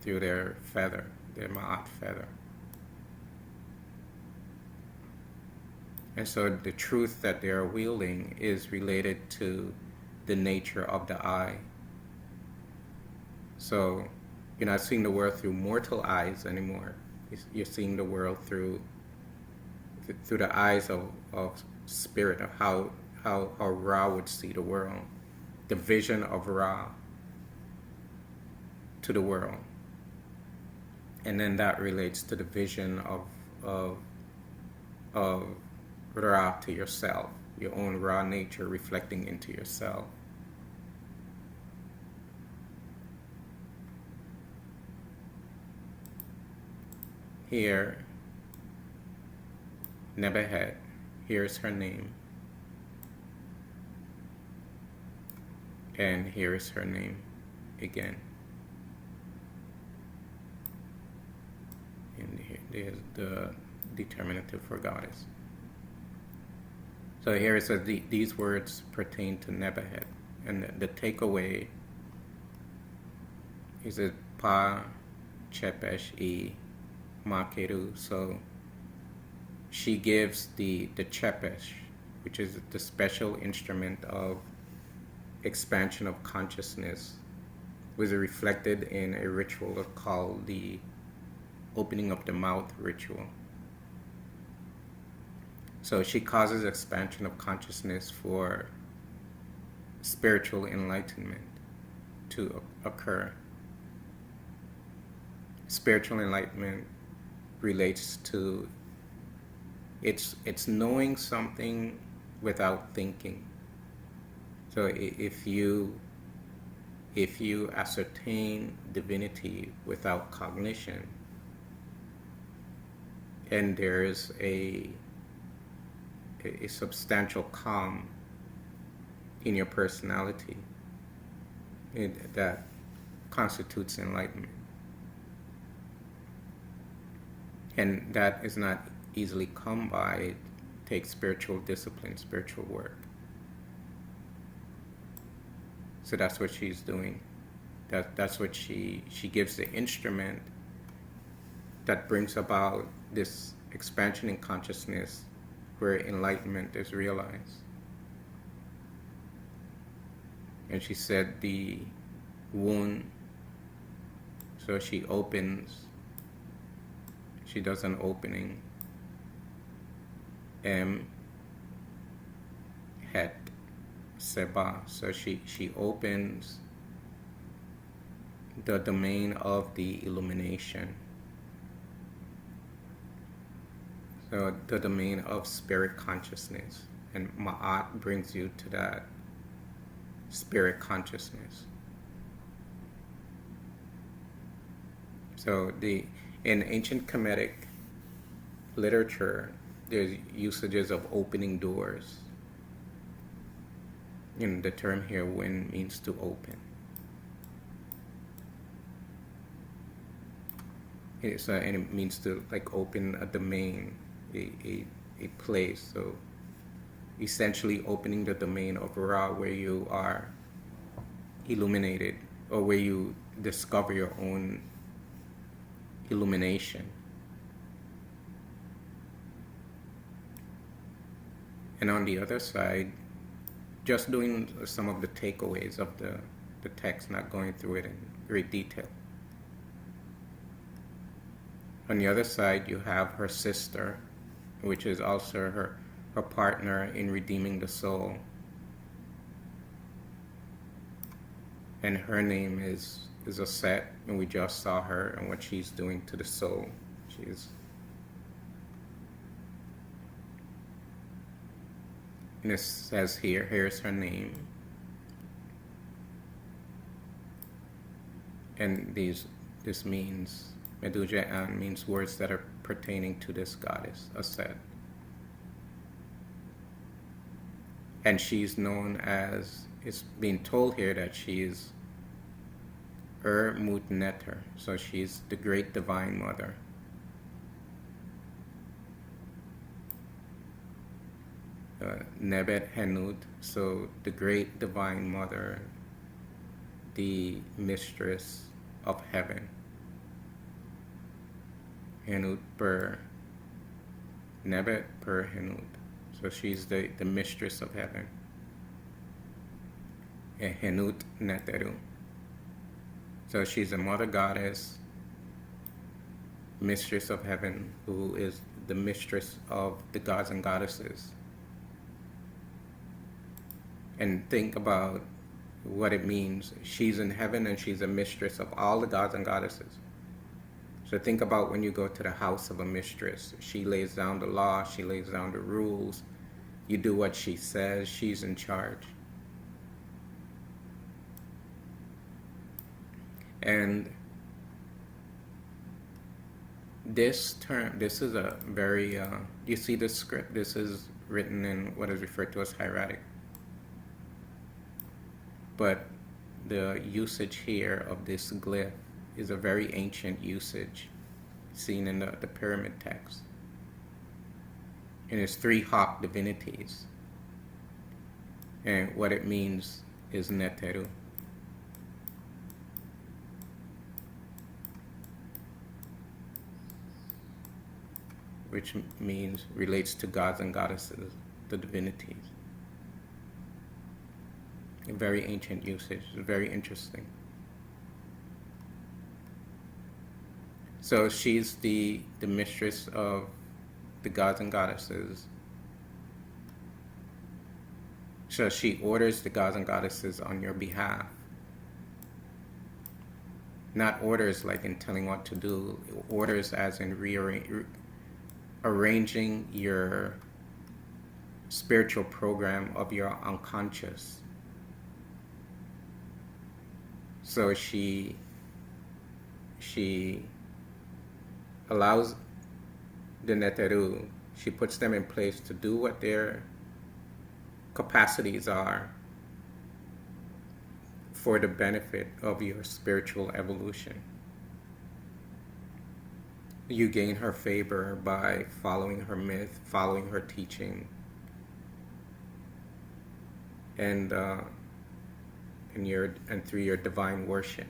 through their feather, their ma'at feather. And so the truth that they are wielding is related to the nature of the eye. So you're not seeing the world through mortal eyes anymore. You're seeing the world through the eyes of spirit, of how Ra would see the world, the vision of Ra to the world. And then that relates to the vision of Ra to yourself, your own Ra nature reflecting into yourself. Here, Nebuchadnezzar, here's her name. And here is her name again. And here's the determinative for goddess. So here it says these words pertain to Nebuchadnezzar. And the takeaway is that Pa Chepesh E Makeru. So she gives the Chepesh, which is the special instrument of expansion of consciousness, was reflected in a ritual called the opening of the mouth ritual. So she causes expansion of consciousness for spiritual enlightenment to occur. Spiritual enlightenment relates to it's knowing something without thinking. So if you ascertain divinity without cognition, and there is a substantial calm in your personality, that constitutes enlightenment. And that is not easily come by. It takes spiritual discipline, spiritual work. So that's what she's doing. That's what she gives the instrument that brings about this expansion in consciousness where enlightenment is realized. And she said the wound, so she does an opening. Het Seba, so she opens the domain of the illumination. So the domain of spirit consciousness, and Ma'at brings you to that spirit consciousness. So in ancient Kemetic literature, there's usages of opening doors. the term here, win, means to open. And it means to like open a domain, a place. So essentially opening the domain of Ra, where you are illuminated, or where you discover your own illumination. And on the other side, just doing some of the takeaways of the text, not going through it in great detail. On the other side, you have her sister, which is also her partner in redeeming the soul. And her name is Aset, and we just saw her and what she's doing to the soul. And it says here's her name. And this means, Meduja An means words that are pertaining to this goddess, Aset. And she's known as, it's being told here that she's Mut Neter, so she's the great divine mother. Nebet Henut, so the great divine mother, the mistress of heaven. Henut per Nebet per Henut, so she's the mistress of heaven. Henut Neteru, so she's a mother goddess, mistress of heaven, who is the mistress of the gods and goddesses. And think about what it means. She's in heaven and she's a mistress of all the gods and goddesses. So think about when you go to the house of a mistress. She lays down the law, she lays down the rules. You do what she says, she's in charge. And this term, this is a very, you see the script, this is written in what is referred to as hieratic. But the usage here of this glyph is a very ancient usage seen in the pyramid text. And it's 3 hawk divinities. And what it means is Neteru. Which means, relates to gods and goddesses, the divinities. A very ancient usage, very interesting. So she's the mistress of the gods and goddesses. So she orders the gods and goddesses on your behalf. Not orders like in telling what to do, orders as in arranging your spiritual program of your unconscious. So she allows the Neteru, she puts them in place to do what their capacities are for the benefit of your spiritual evolution. You gain her favor by following her myth, following her teaching, and through your divine worship.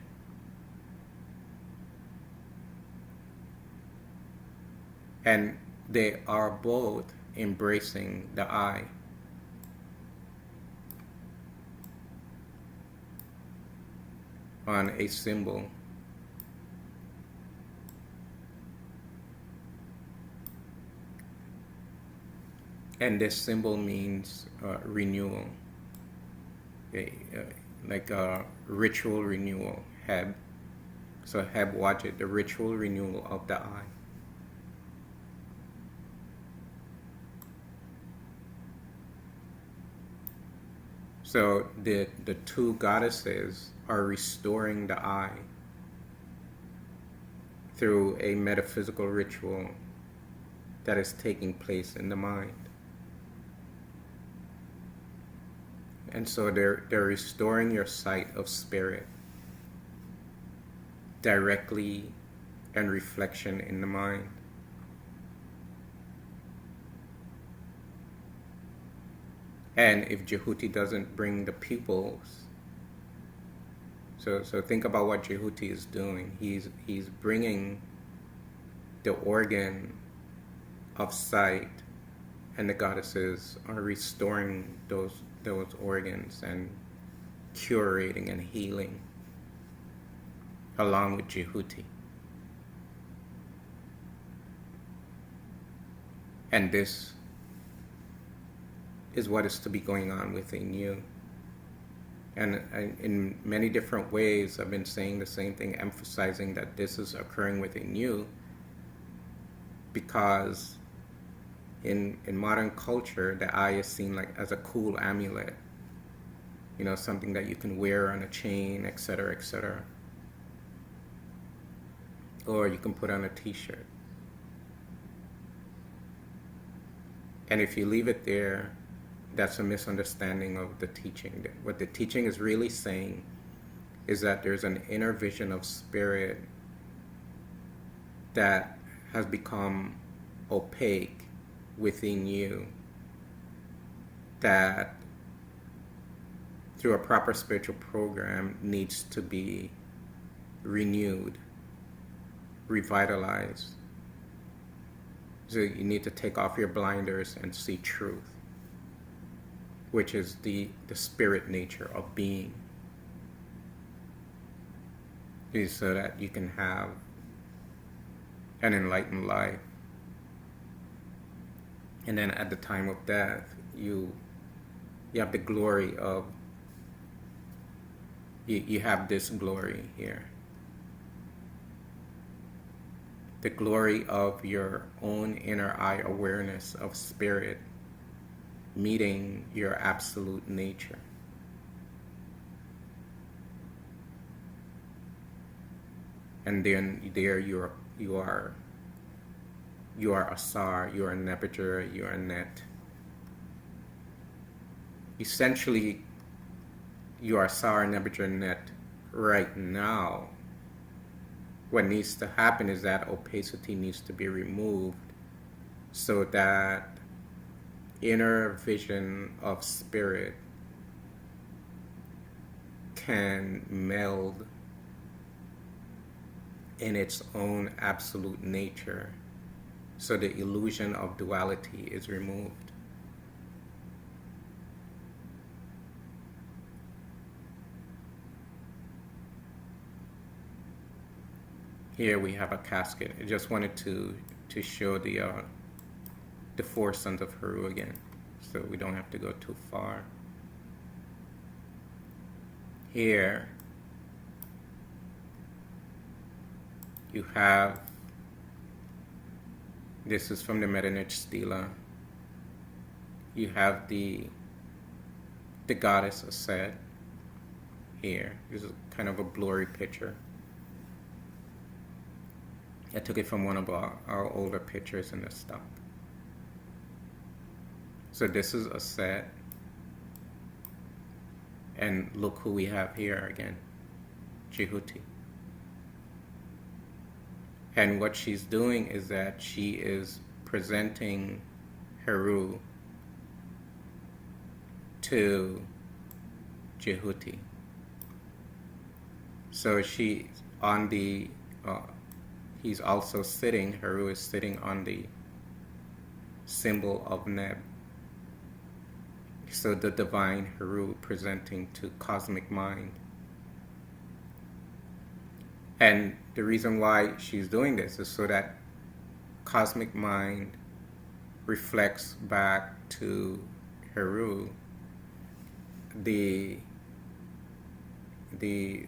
And they are both embracing the I. On a symbol. And this symbol means renewal, like a ritual renewal, Heb. So Heb Wajid, the ritual renewal of the I. So the 2 goddesses are restoring the I through a metaphysical ritual that is taking place in the mind. And so they're restoring your sight of spirit directly and reflection in the mind. And if Jehuti doesn't bring the pupils, so think about what Jehuti is doing. He's bringing the organ of sight, and the goddesses are restoring those organs and curating and healing along with Jehuti. And this is what is to be going on within you. And in many different ways, I've been saying the same thing, emphasizing that this is occurring within you, because in modern culture, the eye is seen like as a cool amulet, you know, something that you can wear on a chain, etc., etc. Or you can put on a t-shirt. And if you leave it there, that's a misunderstanding of the teaching. What the teaching is really saying is that there's an inner vision of spirit that has become opaque within you, that through a proper spiritual program needs to be renewed, revitalized. So you need to take off your blinders and see truth, which is the spirit nature of being, is so that you can have an enlightened life. And then at the time of death, you have the glory of, you have this glory here. The glory of your own inner eye awareness of spirit meeting your absolute nature. And then there you are Asar, you are Nebuchadnezzar, you are Net. Essentially, you are Asar, Nebuchadnezzar, Net right now. What needs to happen is that opacity needs to be removed so that inner vision of spirit can meld in its own absolute nature, so the illusion of duality is removed. Here we have a casket. I just wanted to show the four sons of Heru again, so we don't have to go too far. Here you have, this is from the Metternich Stela. You have the goddess Aset here. This is kind of a blurry picture. I took it from one of our older pictures in the stock. So this is Aset. And look who we have here again, Jehuti. And what she's doing is that she is presenting Heru to Jehuti. So she's on the, he's also sitting, Heru is sitting on the symbol of Neb. So the divine Heru presenting to cosmic mind. And the reason why she's doing this is so that cosmic mind reflects back to Heru the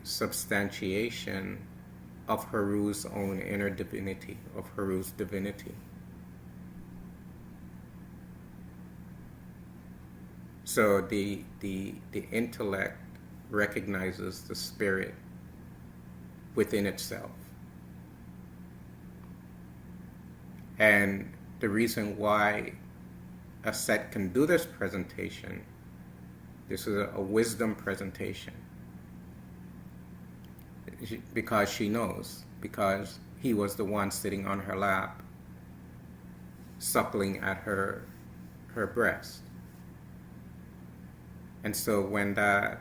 substantiation of Heru's own inner divinity, of Heru's divinity. So the intellect recognizes the spirit within itself. And the reason why Aset can do this presentation This is a wisdom presentation. Because she knows, because he was the one sitting on her lap, suckling at her breast. And so when that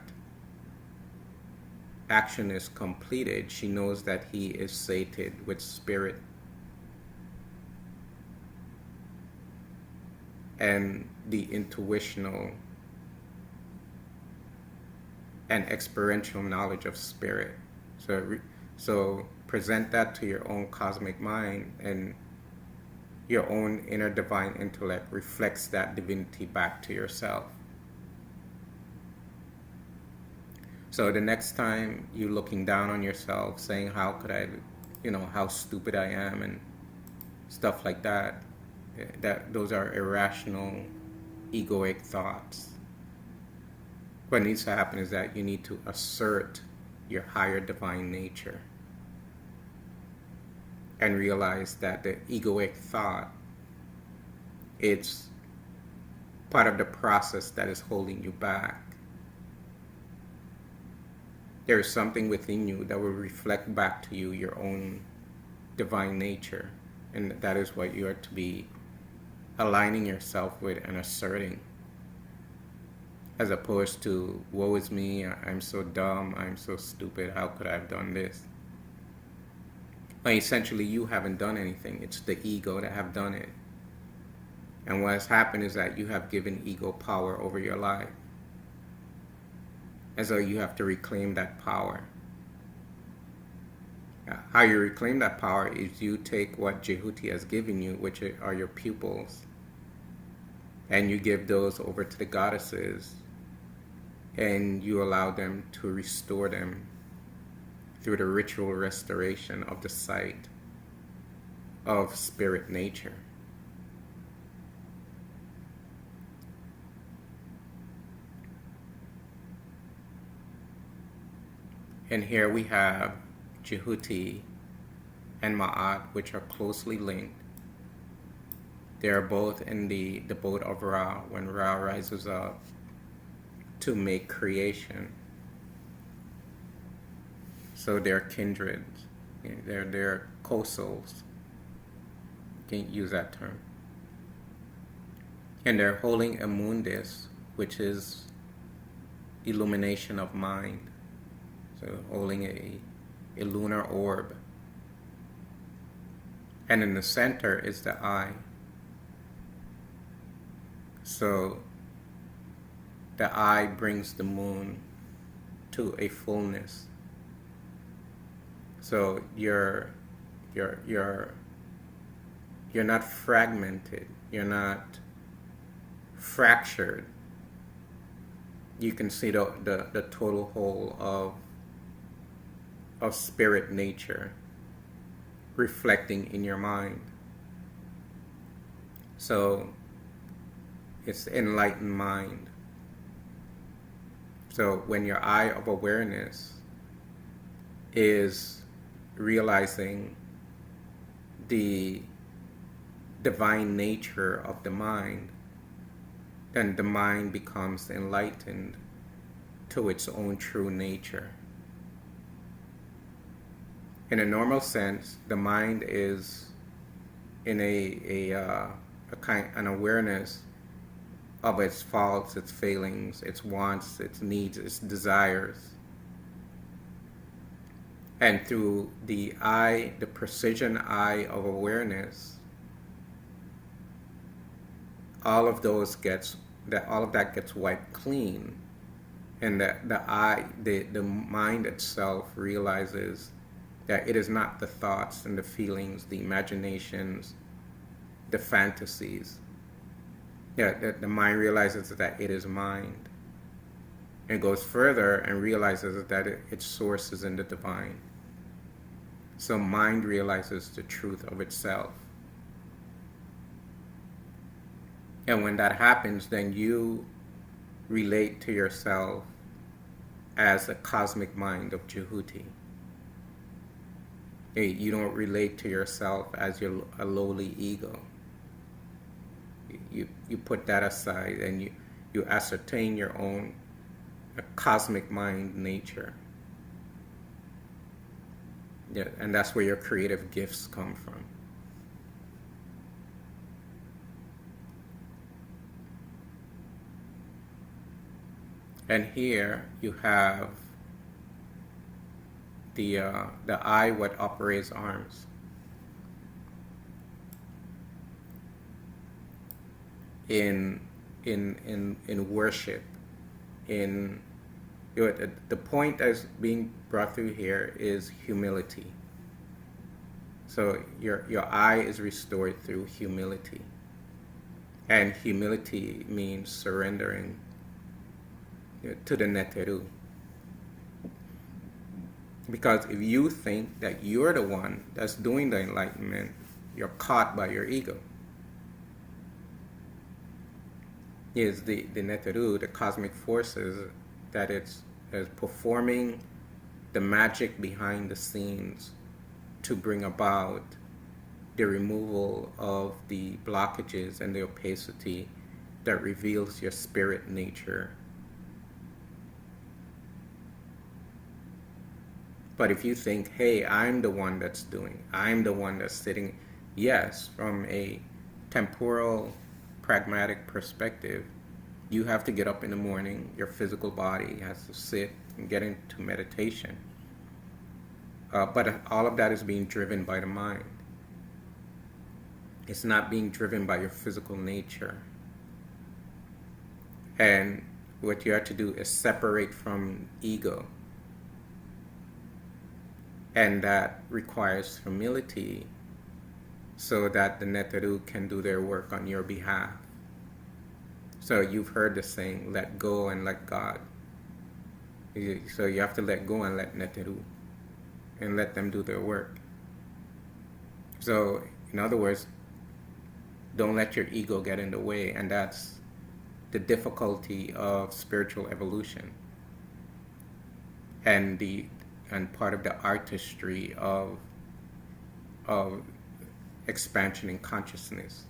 action is completed, she knows that he is sated with spirit. And the intuitional and experiential knowledge of spirit. So present that to your own cosmic mind, and your own inner divine intellect reflects that divinity back to yourself. So the next time you're looking down on yourself, saying, how could I, how stupid I am, and stuff like that, those are irrational, egoic thoughts. What needs to happen is that you need to assert your higher divine nature and realize that the egoic thought, it's part of the process that is holding you back. There is something within you that will reflect back to you your own divine nature, and that is what you are to be aligning yourself with and asserting, as opposed to, woe is me, I'm so dumb, I'm so stupid, how could I have done this? Well, essentially, you haven't done anything. It's the ego that have done it. And what has happened is that you have given ego power over your life. And so you have to reclaim that power. How you reclaim that power is you take what Jehuti has given you, which are your pupils, and you give those over to the goddesses, and you allow them to restore them through the ritual restoration of the site of spirit nature. And here we have Jehuti and Ma'at, which are closely linked. They are both in the boat of Ra, when Ra rises up to make creation. So they're kindreds. They're co-souls. Can't use that term. And they're holding a mundus, which is illumination of mind. So holding a lunar orb. And in the center is the eye. So the eye brings the moon to a fullness. So you're not fragmented. You're not fractured. You can see the total whole of spirit nature reflecting in your mind. So it's enlightened mind. So when your eye of awareness is realizing the divine nature of the mind, then the mind becomes enlightened to its own true nature. In a normal sense, the mind is in an awareness of its faults, its failings, its wants, its needs, its desires. And through the eye, the precision eye of awareness, all of that gets wiped clean, and the mind itself realizes that it is not the thoughts and the feelings, the imaginations, the fantasies. That the mind realizes that it is mind. It goes further and realizes that its source is in the divine. So mind realizes the truth of itself. And when that happens, then you relate to yourself as a cosmic mind of Jehuti. You don't relate to yourself as a lowly ego. You put that aside, and you ascertain your own a cosmic mind nature. Yeah, and that's where your creative gifts come from. And here you have the eye what operates arms. In worship, in the point that's being brought through here is humility. So your eye is restored through humility, and humility means surrendering to the Neteru. Because if you think that you're the one that's doing the enlightenment, you're caught by your ego. Is the Neteru, the cosmic forces, that it's performing the magic behind the scenes to bring about the removal of the blockages and the opacity that reveals your spirit nature. But if you think, hey, I'm the one that's doing, I'm the one that's sitting, yes, from a temporal, pragmatic perspective, you have to get up in the morning, your physical body has to sit and get into meditation. But all of that is being driven by the mind. It's not being driven by your physical nature. And what you have to do is separate from ego. And that requires humility so that the Neteru can do their work on your behalf. So you've heard the saying, let go and let God. So you have to let go and let Neteru and let them do their work. So in other words, don't let your ego get in the way, and that's the difficulty of spiritual evolution and part of the artistry of expansion in consciousness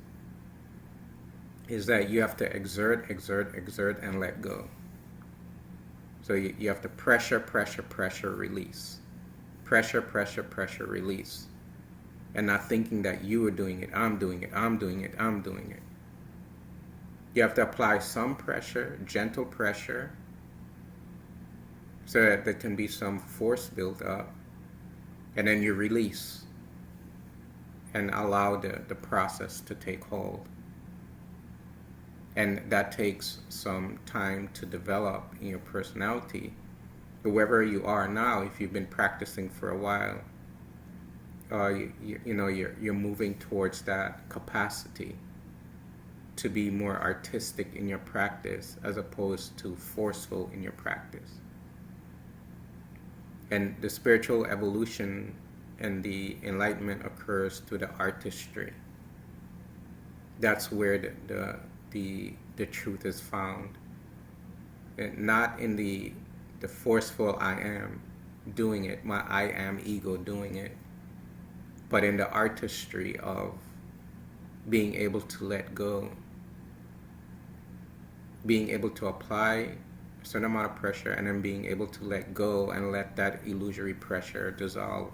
is that you have to exert, and let go. So you have to pressure, release. Pressure, release. And not thinking that you are doing it, I'm doing it. You have to apply some pressure, gentle pressure, so that there can be some force built up. And then you release and allow the process to take hold. And that takes some time to develop in your personality. Whoever you are now, if you've been practicing for a while, you're moving towards that capacity to be more artistic in your practice as opposed to forceful in your practice. And the spiritual evolution and the enlightenment occurs through the artistry. That's where the truth is found. And not in the forceful I am doing it, my I am ego doing it, but in the artistry of being able to let go, being able to apply a certain amount of pressure and then being able to let go and let that illusory pressure dissolve.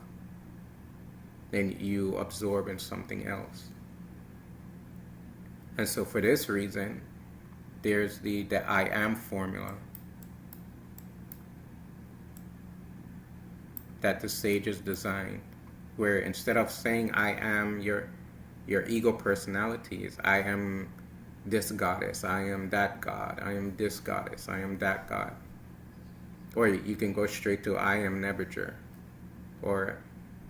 Then you absorb in something else. And so for this reason, there's the I am formula that the sages designed, where instead of saying I am your ego personalities, I am this goddess, I am that god, I am this goddess, I am that god. Or you can go straight to I am Nebuchadnezzar. Or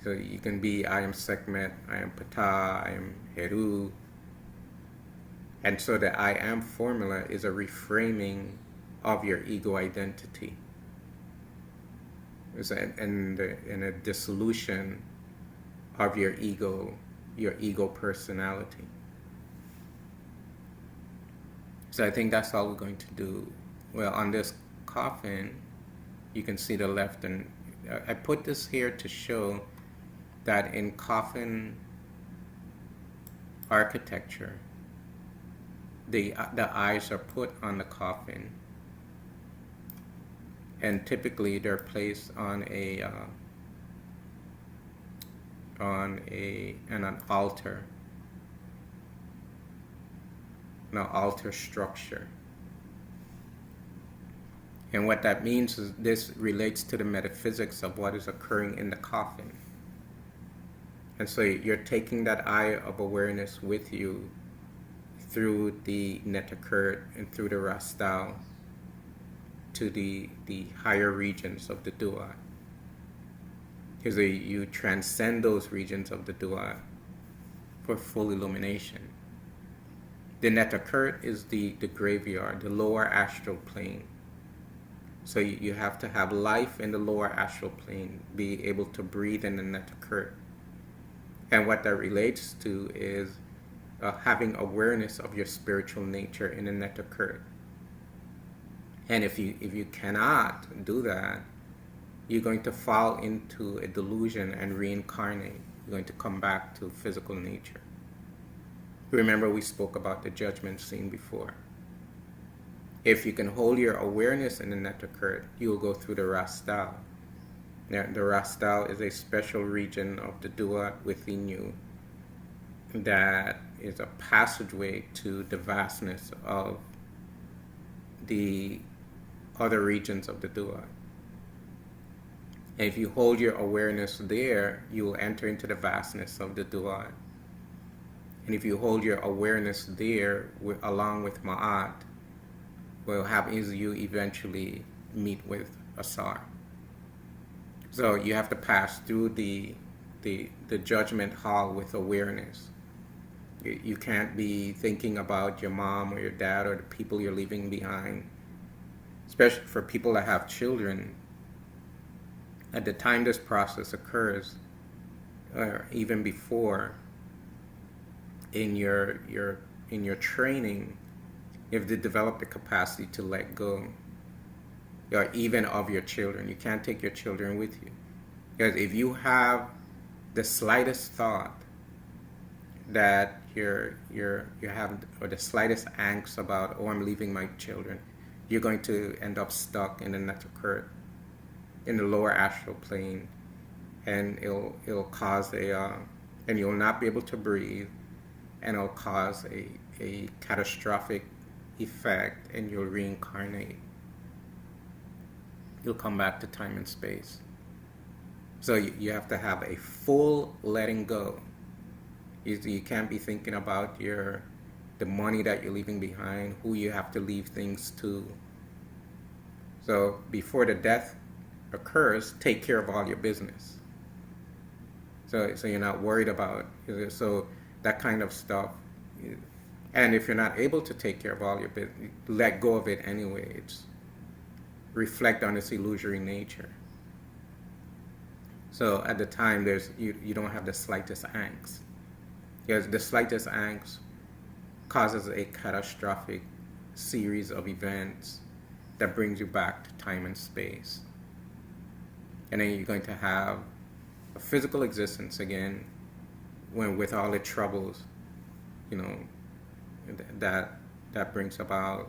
so you can be I am Sekhmet, I am Ptah, I am Heru. And so the I am formula is a reframing of your ego identity. It's in a dissolution of your ego personality. So I think that's all we're going to do. Well, on this coffin, you can see the left, and I put this here to show that in coffin architecture, the eyes are put on the coffin and typically they're placed on an altar, an altar structure. And what that means is this relates to the metaphysics of what is occurring in the coffin. And so you're taking that eye of awareness with you through the netakert and through the rastal to the higher regions of the dua. Because you transcend those regions of the dua for full illumination. The netakert is the graveyard, the lower astral plane. So you have to have life in the lower astral plane, be able to breathe in the netakert. And what that relates to is having awareness of your spiritual nature in the netakert. And if you cannot do that, you're going to fall into a delusion and reincarnate. You're going to come back to physical nature. Remember, we spoke about the judgment scene before. If you can hold your awareness in the netakert, you will go through the rastal. Now, the rastal is a special region of the dua within you that is a passageway to the vastness of the other regions of the dua. And if you hold your awareness there, you will enter into the vastness of the dua. And if you hold your awareness there along with ma'at, what will happen is you eventually meet with asar. So you have to pass through the judgment hall with awareness. You can't be thinking about your mom or your dad or the people you're leaving behind. Especially for people that have children, at the time this process occurs, or even before, in your training, you have to develop the capacity to let go, or even of your children. You can't take your children with you, because if you have the slightest thought that you have, or the slightest angst about, oh, I'm leaving my children, you're going to end up stuck in the netakert, in the lower astral plane, and it'll cause and you'll not be able to breathe, and it'll cause a catastrophic effect, and you'll reincarnate. You'll come back to time and space. So you have to have a full letting go. You can't be thinking about the money that you're leaving behind, who you have to leave things to. So before the death occurs, take care of all your business. So you're not worried about it. So that kind of stuff. And if you're not able to take care of all your business, let go of it anyway. It's reflect on its illusory nature. So at the time, you don't have the slightest angst. Because the slightest angst causes a catastrophic series of events that brings you back to time and space. And then you're going to have a physical existence again, with all the troubles, that brings about,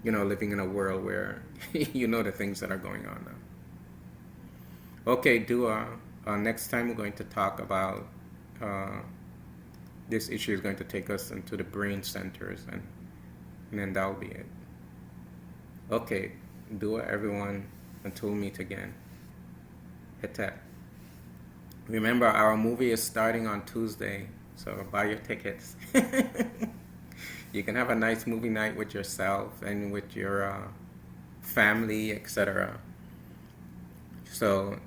living in a world where the things that are going on now. Okay, next time we're going to talk about this issue is going to take us into the brain centers, and then that'll be it. Okay, dua everyone, until we meet again. Hetep. Remember, our movie is starting on Tuesday, so buy your tickets. You can have a nice movie night with yourself and with your family, etc. So,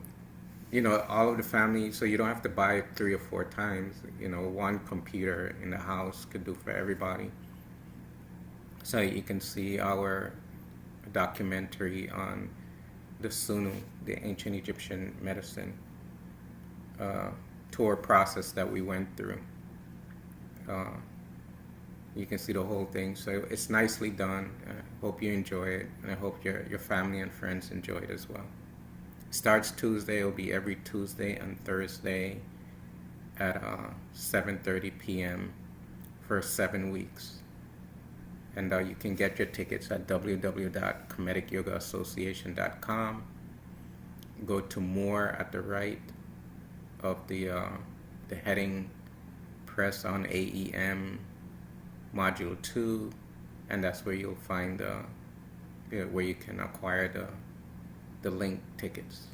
all of the family, so you don't have to buy it 3 or 4 times. One computer in the house could do for everybody. So you can see our documentary on the Sunu, the ancient Egyptian medicine tour process that we went through. You can see the whole thing. So it's nicely done. I hope you enjoy it, and I hope your family and friends enjoy it as well. Starts Tuesday. It'll be every Tuesday and Thursday at 7:30 p.m. for 7 weeks. And you can get your tickets at www.kemeticyogassociation.com. Go to more at the right of the heading, press on AEM Module 2, and that's where you'll find where you can acquire the link tickets.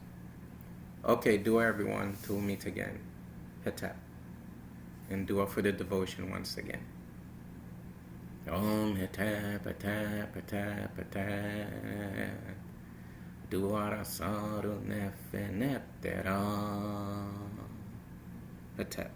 Okay, dua everyone, till we meet again. Hetap. And dua for the devotion once again. Om hetap, hetap, hetap, hetap. Duara saru nefe netera. Hetap.